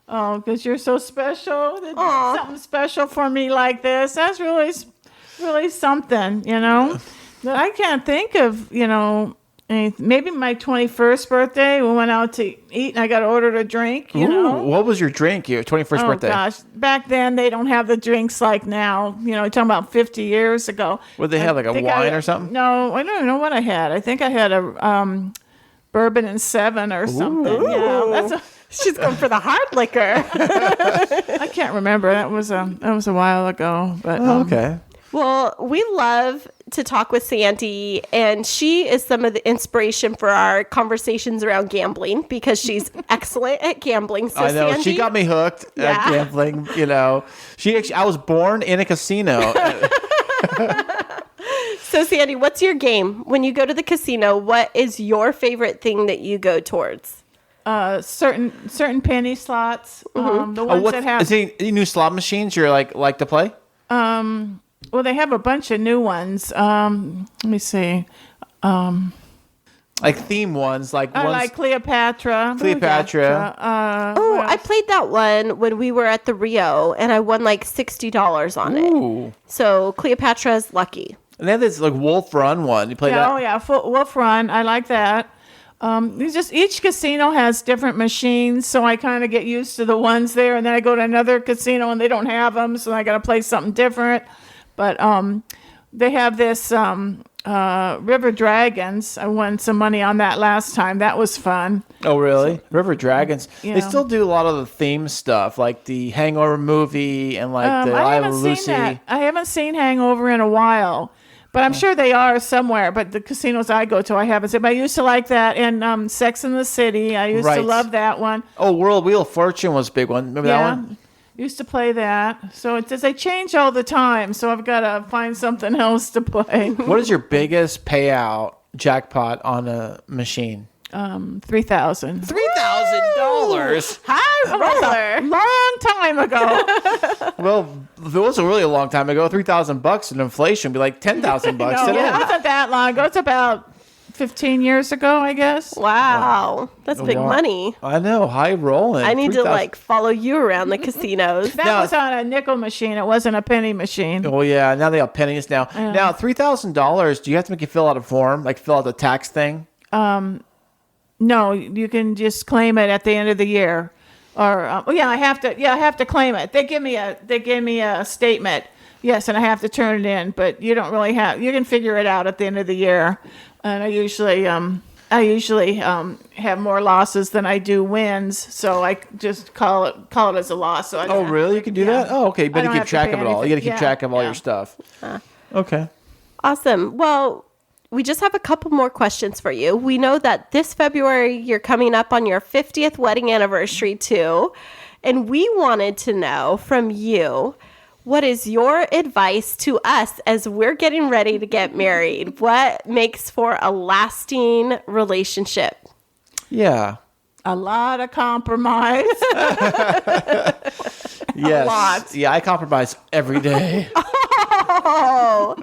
Oh, because you're so special. Something special for me like this. That's really something, that I can't think of, maybe my 21st birthday, we went out to eat and I got ordered a drink, you know. What was your drink? Your 21st birthday? Oh, gosh. Back then, they don't have the drinks like now. You know, you're talking about 50 years ago. Would they have like a wine or something? No, I don't know what I had. I think I had a bourbon and 7 or something. Yeah, She's going for the hard liquor. I can't remember. That was a while ago. But Okay. Well, we love to talk with Sandy, and she is some of the inspiration for our conversations around gambling because she's excellent at gambling. So I know. Sandy, She got me hooked at gambling, you know. I was born in a casino. So Sandy, what's your game? When you go to the casino, what is your favorite thing that you go towards? certain penny slots. The ones that have is any new slot machines you're like to play? well, they have a bunch of new ones. Let me see. Like theme ones, like I ones. like Cleopatra. Cleopatra. I played that one when we were at the Rio, and I won like $60 on Ooh. it. So Cleopatra's lucky. And they have this like Wolf Run one. You play that? Oh yeah, Wolf Run. I like that. Each casino has different machines, so I kind of get used to the ones there, and then I go to another casino and they don't have them, so I got to play something different. But they have this River Dragons. I won some money on that last time. That was fun. Oh, really? River Dragons. Yeah. They still do a lot of the theme stuff, like the Hangover movie and like the I Love Lucy. I haven't seen Hangover in a while. But I'm sure they are somewhere. But the casinos I go to, I haven't seen. But I used to like that. And Sex and the City, I used to love that one. Oh, World Wheel of Fortune was a big one. Remember that one? Used to play that. So it says they change all the time. So I've got to find something else to play. What is your biggest payout jackpot on a machine? $3,000. $3,000. High roller. Long time ago. Well, if it was a really long time ago, $3,000 in inflation would be like $10,000 No, today. it wasn't that long ago. It's about 15 years ago, I guess. Wow. That's big money. I know, high rolling. I need to like follow you around the casinos. That was on a nickel machine. It wasn't a penny machine. Oh yeah, now they have pennies now. Now $3,000. Do you have to make you fill out a form, like fill out the tax thing? No, you can just claim it at the end of the year. Or I have to claim it. They give me a statement. Yes, and I have to turn it in, but you don't really have. You can figure it out at the end of the year. And I usually have more losses than I do wins, so I just call it as a loss. So Really? You can do that? Oh, okay. But you keep track of it all. You got to keep track of all your stuff. Okay. Awesome. Well, we just have a couple more questions for you. We know that this February you're coming up on your 50th wedding anniversary too. And we wanted to know from you, what is your advice to us as we're getting ready to get married? What makes for a lasting relationship? Yeah. A lot of compromise. Yes. A lot. Yeah, I compromise every day. Oh,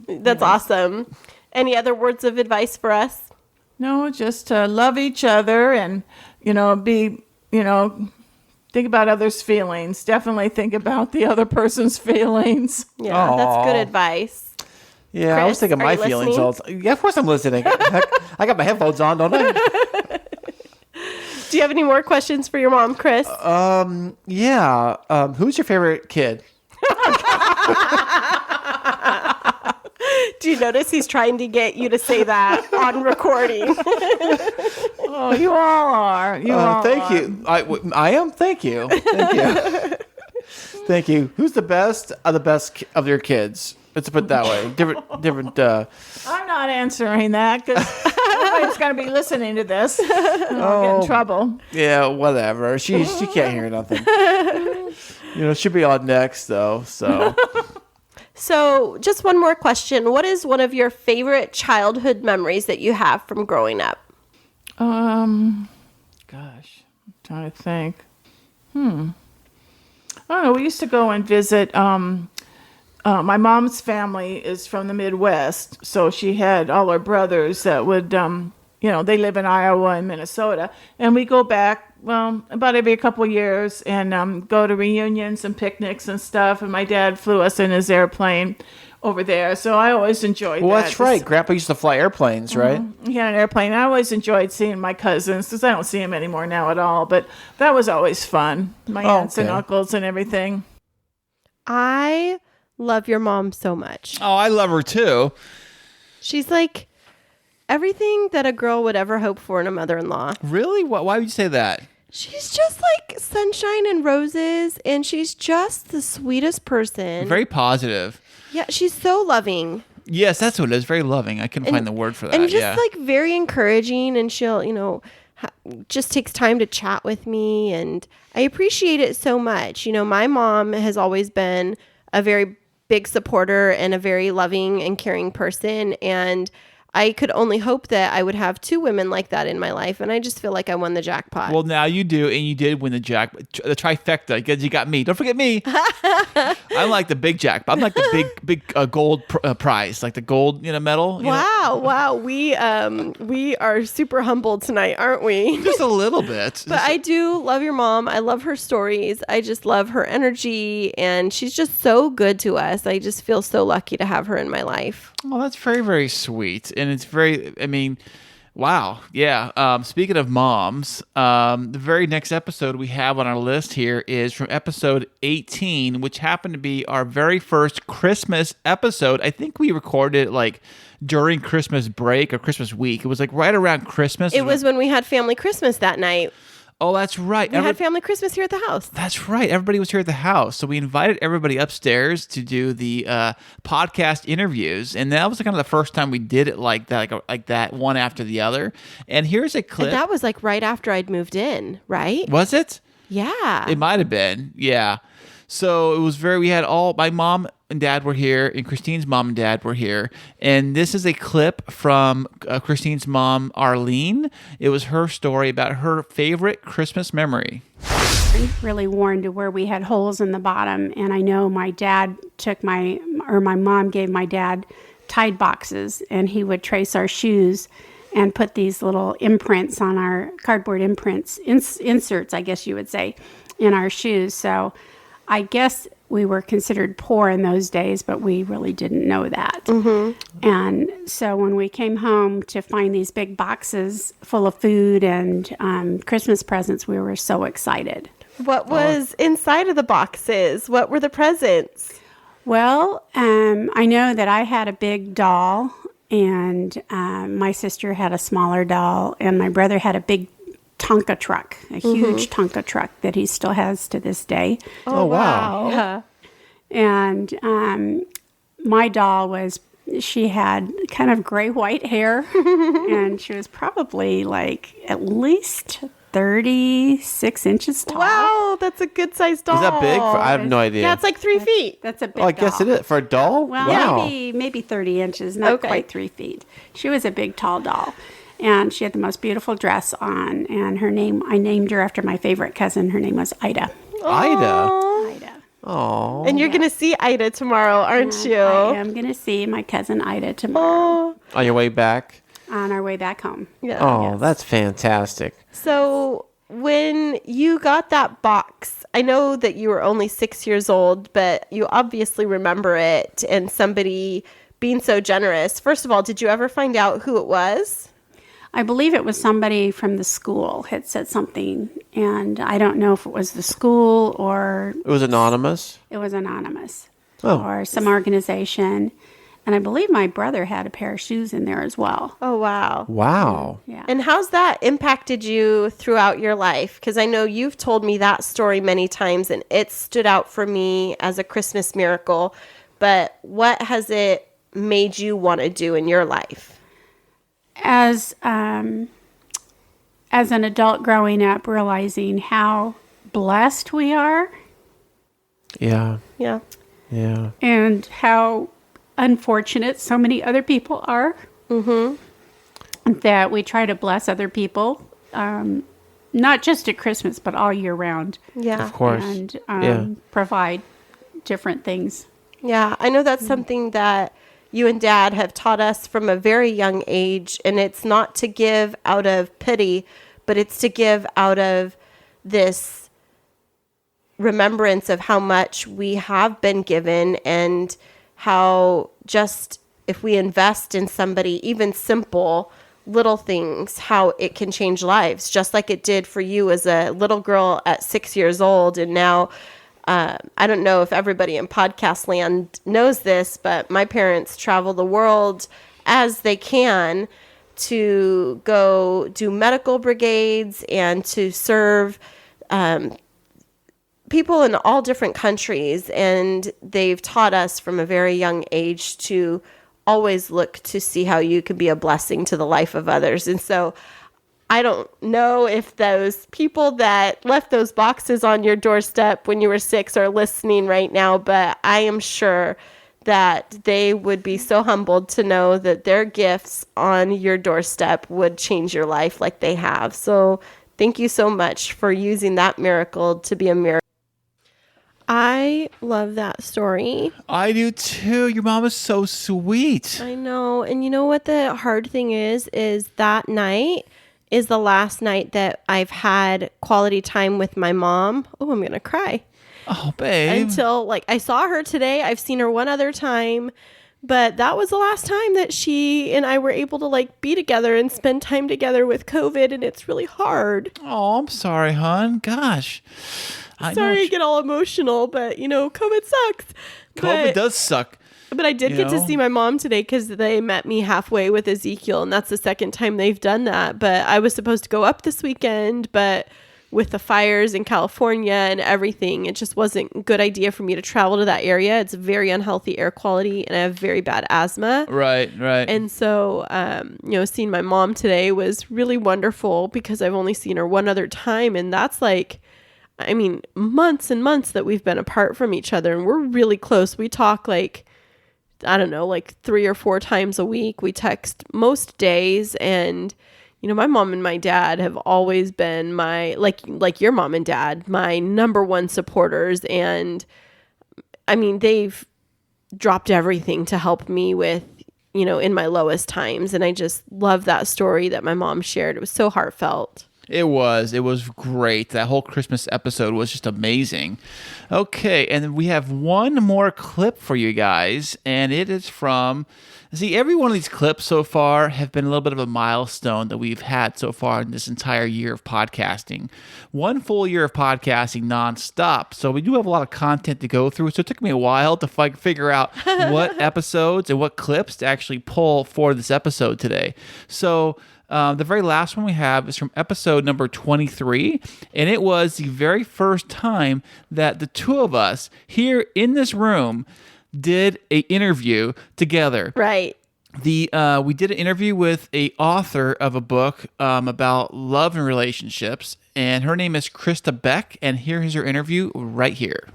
that's awesome. Any other words of advice for us? No, just to love each other and, think about others' feelings. Definitely think about the other person's feelings. Yeah, that's good advice. Yeah, I was thinking my feelings all the time. Yeah, of course I'm listening. I got my headphones on, don't I? Do you have any more questions for your mom, Chris? Yeah. Who's your favorite kid? Do you notice he's trying to get you to say that on recording? Oh, you all are. You all thank are. you. I am. Thank you. Thank you. Thank you. Who's the best of the best of your kids? Let's put it that way. Different. I'm not answering that because everybody's going to be listening to this. I'll get in trouble. Yeah, whatever. She can't hear nothing. She'll be on next though. So, just one more question. What is one of your favorite childhood memories that you have from growing up? I'm trying to think. I don't know. We used to go and visit. My mom's family is from the Midwest, so she had all her brothers that would, they live in Iowa and Minnesota, and we go back, about every couple of years and go to reunions and picnics and stuff, and my dad flew us in his airplane over there. So I always enjoyed Well, that. that's right. Grandpa used to fly airplanes, right? He had an airplane. I always enjoyed seeing my cousins because I don't see them anymore now at all. But that was always fun. My aunts and uncles and everything. I love your mom so much. Oh, I love her too. She's like everything that a girl would ever hope for in a mother-in-law. Really? Why would you say that? She's just like sunshine and roses, and she's just the sweetest person. Very positive. Yeah, she's so loving. Yes, that's what it is. Very loving. I couldn't find the word for that. And just like very encouraging, and she'll, just takes time to chat with me, and I appreciate it so much. My mom has always been a very big supporter and a very loving and caring person, and I could only hope that I would have 2 women like that in my life, and I just feel like I won the jackpot. Well, now you do, and you did win the trifecta, because you got me. Don't forget me. I'm like the big jackpot. I'm like the big gold prize, like the gold medal. Wow. We are super humbled tonight, aren't we? Just a little bit. But I do love your mom. I love her stories. I just love her energy, and she's just so good to us. I just feel so lucky to have her in my life. Well, that's very, very sweet. And it's very, wow. Yeah. Speaking of moms, the very next episode we have on our list here is from episode 18, which happened to be our very first Christmas episode. I think we recorded it during Christmas break or Christmas week. It was right around Christmas. It was when we had family Christmas that night. Oh, that's right. We had family Christmas here at the house. That's right. Everybody was here at the house. So we invited everybody upstairs to do the podcast interviews. And that was kind of the first time we did it like that, like that, one after the other. And here's a clip. And that was right after I'd moved in, right? Was it? Yeah. It might have been. Yeah. So it was we had my mom and dad were here, and Christine's mom and dad were here. And this is a clip from Christine's mom, Arlene. It was her story about her favorite Christmas memory. Really worn to where we had holes in the bottom. And I know my dad my mom gave my dad Tide boxes, and he would trace our shoes and put these little imprints on our cardboard imprints, inserts, I guess you would say, in our shoes. So I guess we were considered poor in those days, but we really didn't know that. Mm-hmm. And so when we came home to find these big boxes full of food and Christmas presents, we were so excited. What was inside of the boxes? What were the presents? Well, I know that I had a big doll, and my sister had a smaller doll, and my brother had a big Tonka truck, a huge Tonka truck that he still has to this day. Oh, wow. Yeah. And my doll she had kind of gray-white hair, and she was probably at least 36 inches tall. Wow, that's a good-sized doll. Is that big? I have no idea. Yeah, it's 3 feet. That's a big doll. I guess it is. For a doll? Well, wow. maybe 30 inches, not quite 3 feet. She was a big, tall doll. And she had the most beautiful dress on. And I named her after my favorite cousin. Her name was Ida. Ida? Ida. And you're going to see Ida tomorrow, aren't you? I am going to see my cousin Ida tomorrow. On your way back? On our way back home. Yeah. Oh, that's fantastic. So when you got that box, I know that you were only 6 years old, but you obviously remember it and somebody being so generous. First of all, did you ever find out who it was? I believe it was somebody from the school had said something, and I don't know if it was the school or... It was anonymous? It was anonymous. Oh. Or some organization. And I believe my brother had a pair of shoes in there as well. Oh, wow. Wow. Yeah. And how's that impacted you throughout your life? Because I know you've told me that story many times, and it stood out for me as a Christmas miracle. But what has it made you want to do in your life? As an adult growing up, realizing how blessed we are. Yeah. Yeah. Yeah. And how unfortunate so many other people are. Mm-hmm. That we try to bless other people, not just at Christmas, but all year round. Yeah. Of course. And provide different things. Yeah. I know that's something that you and Dad have taught us from a very young age, and it's not to give out of pity, but it's to give out of this remembrance of how much we have been given and how just if we invest in somebody, even simple little things, how it can change lives, just like it did for you as a little girl at 6 years old. And now, I don't know if everybody in podcast land knows this, but my parents travel the world as they can to go do medical brigades and to serve people in all different countries. And they've taught us from a very young age to always look to see how you can be a blessing to the life of others. And so I don't know if those people that left those boxes on your doorstep when you were 6 are listening right now, but I am sure that they would be so humbled to know that their gifts on your doorstep would change your life like they have. So thank you so much for using that miracle to be a miracle. I love that story. I do too. Your mom is so sweet. I know. And you know what the hard thing is that night is the last night that I've had quality time with my mom. Oh, I'm going to cry. Oh, babe. Until, like, I saw her today. I've seen her one other time, but that was the last time that she and I were able to, like, be together and spend time together with COVID, and it's really hard. Oh, I'm sorry, hon. Gosh. Sorry I get all emotional, but, you know, COVID sucks. COVID does suck. But I did get to see my mom today because they met me halfway with Ezekiel, and that's the second time they've done that. But I was supposed to go up this weekend, but with the fires in California and everything, it just wasn't a good idea for me to travel to that area. It's very unhealthy air quality, and I have very bad asthma. Right. And so, you know, seeing my mom today was really wonderful because I've only seen her one other time, and that's like, I mean, months and months that we've been apart from each other, and we're really close. We talk like, I don't know, like 3 or 4 times a week. We text most days. And, you know, my mom and my dad have always been my, like your mom and dad, my number one supporters. And I mean, they've dropped everything to help me with, you know, in my lowest times. And I just love that story that my mom shared. It was so heartfelt. It was great. That whole Christmas episode was just amazing. Okay, and then we have one more clip for you guys, and it is from, see, every one of these clips so far have been a little bit of a milestone that we've had so far in this entire year of podcasting. 1 full year of podcasting nonstop. So we do have a lot of content to go through. So it took me a while to figure out what episodes and what clips to actually pull for this episode today. So the very last one we have is from episode number 23, and it was the very first time that the two of us here in this room did an interview together. Right. We did an interview with an author of a book about love and relationships, and her name is Krista Beck, and here is her interview right here.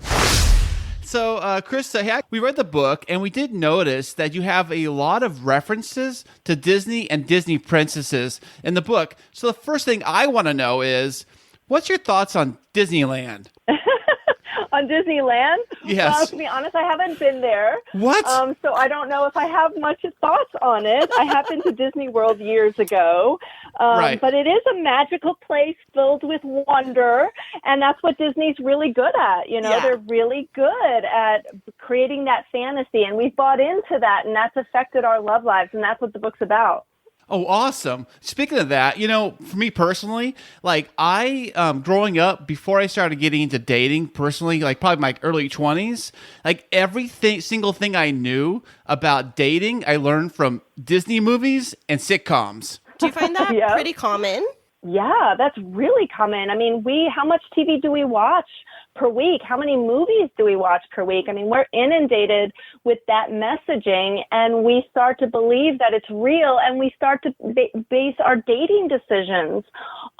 So, Krista, we read the book, and we did notice that you have a lot of references to Disney and Disney princesses in the book. So the first thing I want to know is, what's your thoughts on Disneyland? On Disneyland? Yes. Well, to be honest, I haven't been there. What? So I don't know if I have much thoughts on it. I have been to Disney World years ago. Right. But it is a magical place filled with wonder, and that's what Disney's really good at. You know, Yeah. They're really good at creating that fantasy, and we've bought into that, and that's affected our love lives, and that's what the book's about. Oh, awesome. Speaking of that, you know, for me personally, like I, growing up, before I started getting into dating personally, like probably my early 20s, like single thing I knew about dating, I learned from Disney movies and sitcoms. Do you find that Yeah. pretty common? Yeah, that's really common. I mean, how much TV do we watch per week? How many movies do we watch per week? I mean, we're inundated with that messaging, and we start to believe that it's real, and we start to base our dating decisions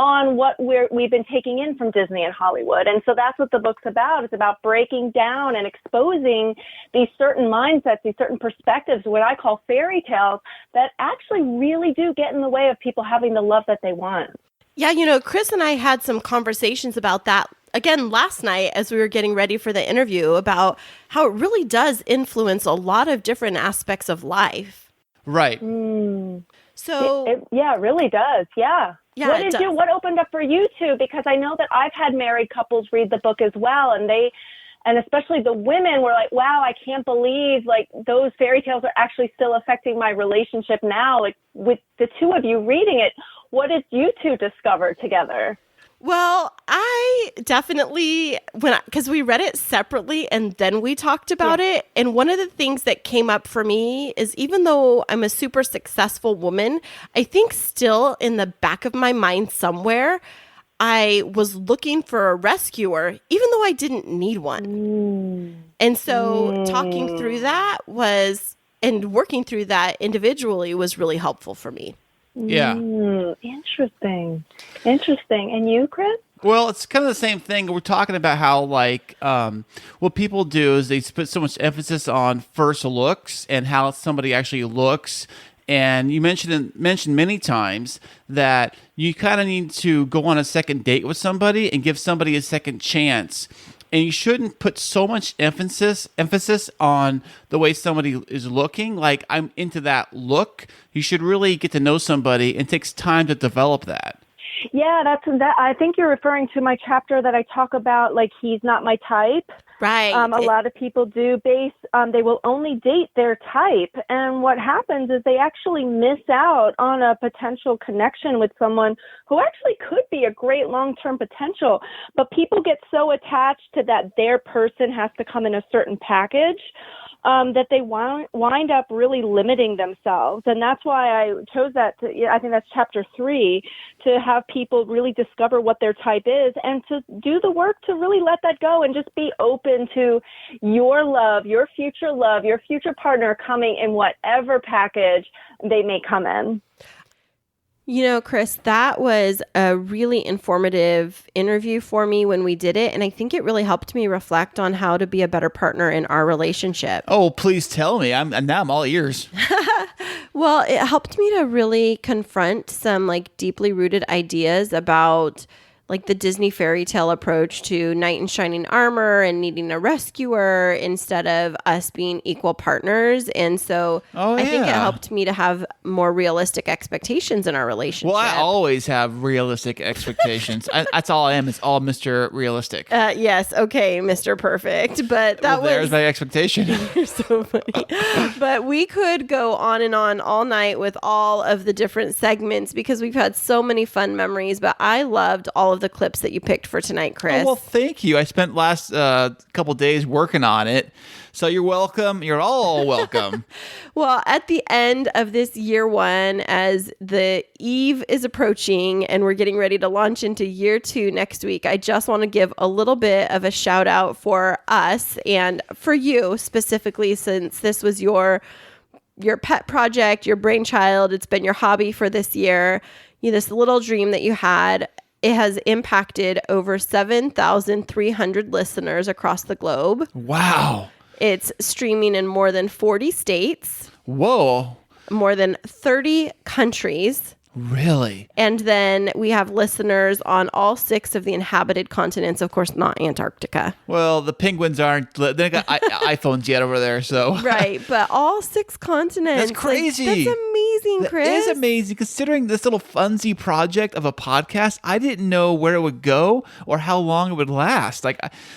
on what we've been taking in from Disney and Hollywood. And so that's what the book's about. It's about breaking down and exposing these certain mindsets, these certain perspectives, what I call fairy tales, that actually really do get in the way of people having the love that they want. Yeah, you know, Chris and I had some conversations about that again last night as we were getting ready for the interview about how it really does influence a lot of different aspects of life. Right. So, it really does. Yeah. Yeah, What it what opened up for you two? Because I know that I've had married couples read the book as well, and they And especially the women were like, wow, I can't believe like those fairy tales are actually still affecting my relationship now. Like with the two of you reading it, what did you two discover together? Well, I definitely, because we read it separately and then we talked about it. And one of the things that came up for me is even though I'm a super successful woman, I think still in the back of my mind somewhere, I was looking for a rescuer, even though I didn't need one. And so talking through that and working through that individually was really helpful for me. Yeah. Interesting. And you, Chris? Well, it's kind of the same thing. We're talking about how, like, what people do is they put so much emphasis on first looks and how somebody actually looks. And you mentioned many times that you kind of need to go on a second date with somebody and give somebody a second chance. And you shouldn't put so much emphasis on the way somebody is looking. Like, I'm into that look. You should really get to know somebody, and it takes time to develop that. Yeah, I think you're referring to my chapter that I talk about, like, he's not my type. Right. A lot of people do they will only date their type. And what happens is they actually miss out on a potential connection with someone who actually could be a great long-term potential. But people get so attached to that their person has to come in a certain package that they wind up really limiting themselves. And that's why I chose that. I think that's chapter 3, to have people really discover what their type is and to do the work to really let that go and just be open to your future partner coming in whatever package they may come in. You know, Chris, that was a really informative interview for me when we did it. And I think it really helped me reflect on how to be a better partner in our relationship. Oh, please tell me. Now I'm all ears. Well, it helped me to really confront some like deeply rooted ideas about like the Disney fairy tale approach to knight in shining armor and needing a rescuer instead of us being equal partners. And so I think it helped me to have more realistic expectations in our relationship. Well, I always have realistic expectations. That's all I am. It's all Mr. Realistic. Yes. Okay, Mr. Perfect. But there's my expectation. You're so funny. But we could go on and on all night with all of the different segments because we've had so many fun memories. But I loved all of the clips that you picked for tonight, Chris. Oh, well, thank you. I spent last couple days working on it. So you're welcome. You're all welcome. Well, at the end of this year 1, as the eve is approaching and we're getting ready to launch into year 2 next week, I just want to give a little bit of a shout out for us and for you specifically, since this was your pet project, your brainchild. It's been your hobby for this year. This little dream that you had. It has impacted over 7,300 listeners across the globe. Wow. It's streaming in more than 40 states. Whoa. More than 30 countries. Really? And then we have listeners on all 6 of the inhabited continents. Of course, not Antarctica. Well, the penguins aren't. They got iPhones yet over there, so. Right, but all 6 continents. That's crazy. That's amazing, Chris. It is amazing. Considering this little funsy project of a podcast, I didn't know where it would go or how long it would last.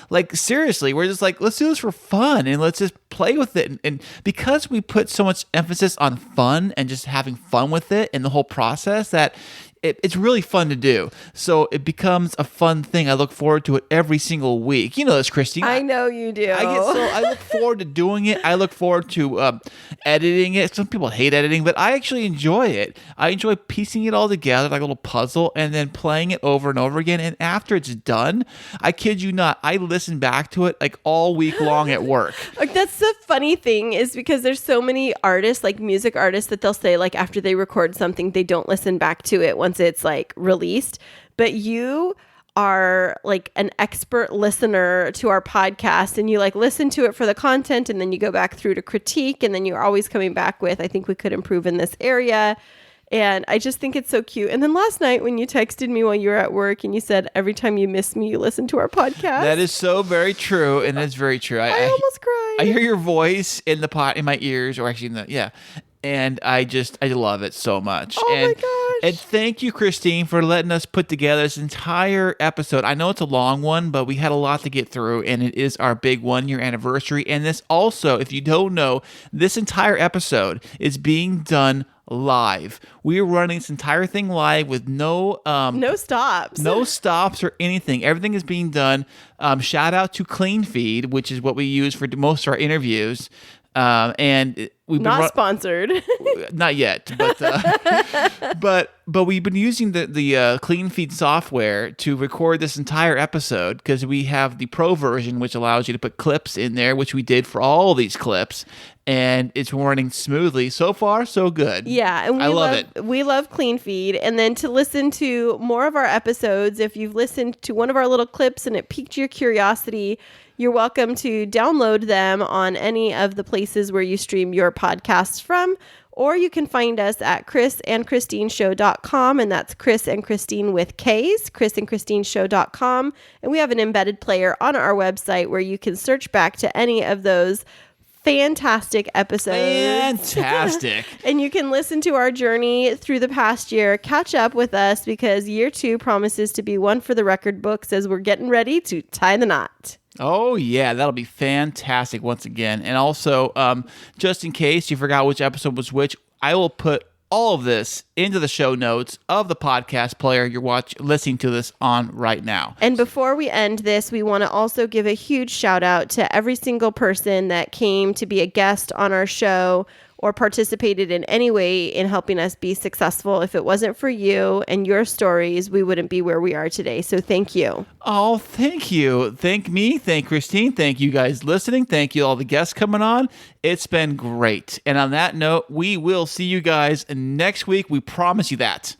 Like seriously, we're just like, let's do this for fun and let's just play with it. And because we put so much emphasis on fun and just having fun with it and the whole process, that it's really fun to do. So it becomes a fun thing. I look forward to it every single week. You know this, Christine. I know you do. I look forward to doing it. I look forward to editing it. Some people hate editing, but I actually enjoy it. I enjoy piecing it all together like a little puzzle and then playing it over and over again. And after it's done, I kid you not, I listen back to it like all week long at work. Like, that's the funny thing is because there's so many artists, like music artists, that they'll say like after they record something, they don't listen back to it once it's like released. But you are like an expert listener to our podcast and you like listen to it for the content and then you go back through to critique and then you're always coming back with, I think we could improve in this area. And I just think it's so cute. And then last night when you texted me while you were at work and you said, every time you miss me, you listen to our podcast. That is so very true. And it's very true. I almost cried. I hear your voice in the in my ears, or actually in the, yeah. And I love it so much. Oh and my gosh. And thank you, Christine, for letting us put together this entire episode. I know it's a long one, but we had a lot to get through, and it is our big 1-year anniversary. And this also, if you don't know, this entire episode is being done live. We are running this entire thing live with no stops. No stops or anything. Everything is being done. Shout out to Clean Feed, which is what we use for most of our interviews. And we've been sponsored. Not yet, but but we've been using the Clean Feed software to record this entire episode because we have the pro version, which allows you to put clips in there, which we did for all these clips, and it's running smoothly. So far, so good. Yeah, and I love it. We love Clean Feed, and then to listen to more of our episodes, if you've listened to one of our little clips and it piqued your curiosity, you're welcome to download them on any of the places where you stream your podcasts from, or you can find us at chrisandchristineshow.com, and that's Chris and Christine with K's, chrisandchristineshow.com, and we have an embedded player on our website where you can search back to any of those fantastic episodes. Fantastic. And you can listen to our journey through the past year, catch up with us, because year 2 promises to be one for the record books as we're getting ready to tie the knot. Oh, yeah, that'll be fantastic once again. And also, just in case you forgot which episode was which, I will put all of this into the show notes of the podcast player you're listening to this on right now. And before we end this, we want to also give a huge shout out to every single person that came to be a guest on our show or participated in any way in helping us be successful. If it wasn't for you and your stories, we wouldn't be where we are today. So thank you. Oh, thank you. Thank me. Thank Christine. Thank you guys listening. Thank you all the guests coming on. It's been great. And on that note, we will see you guys next week. We promise you that.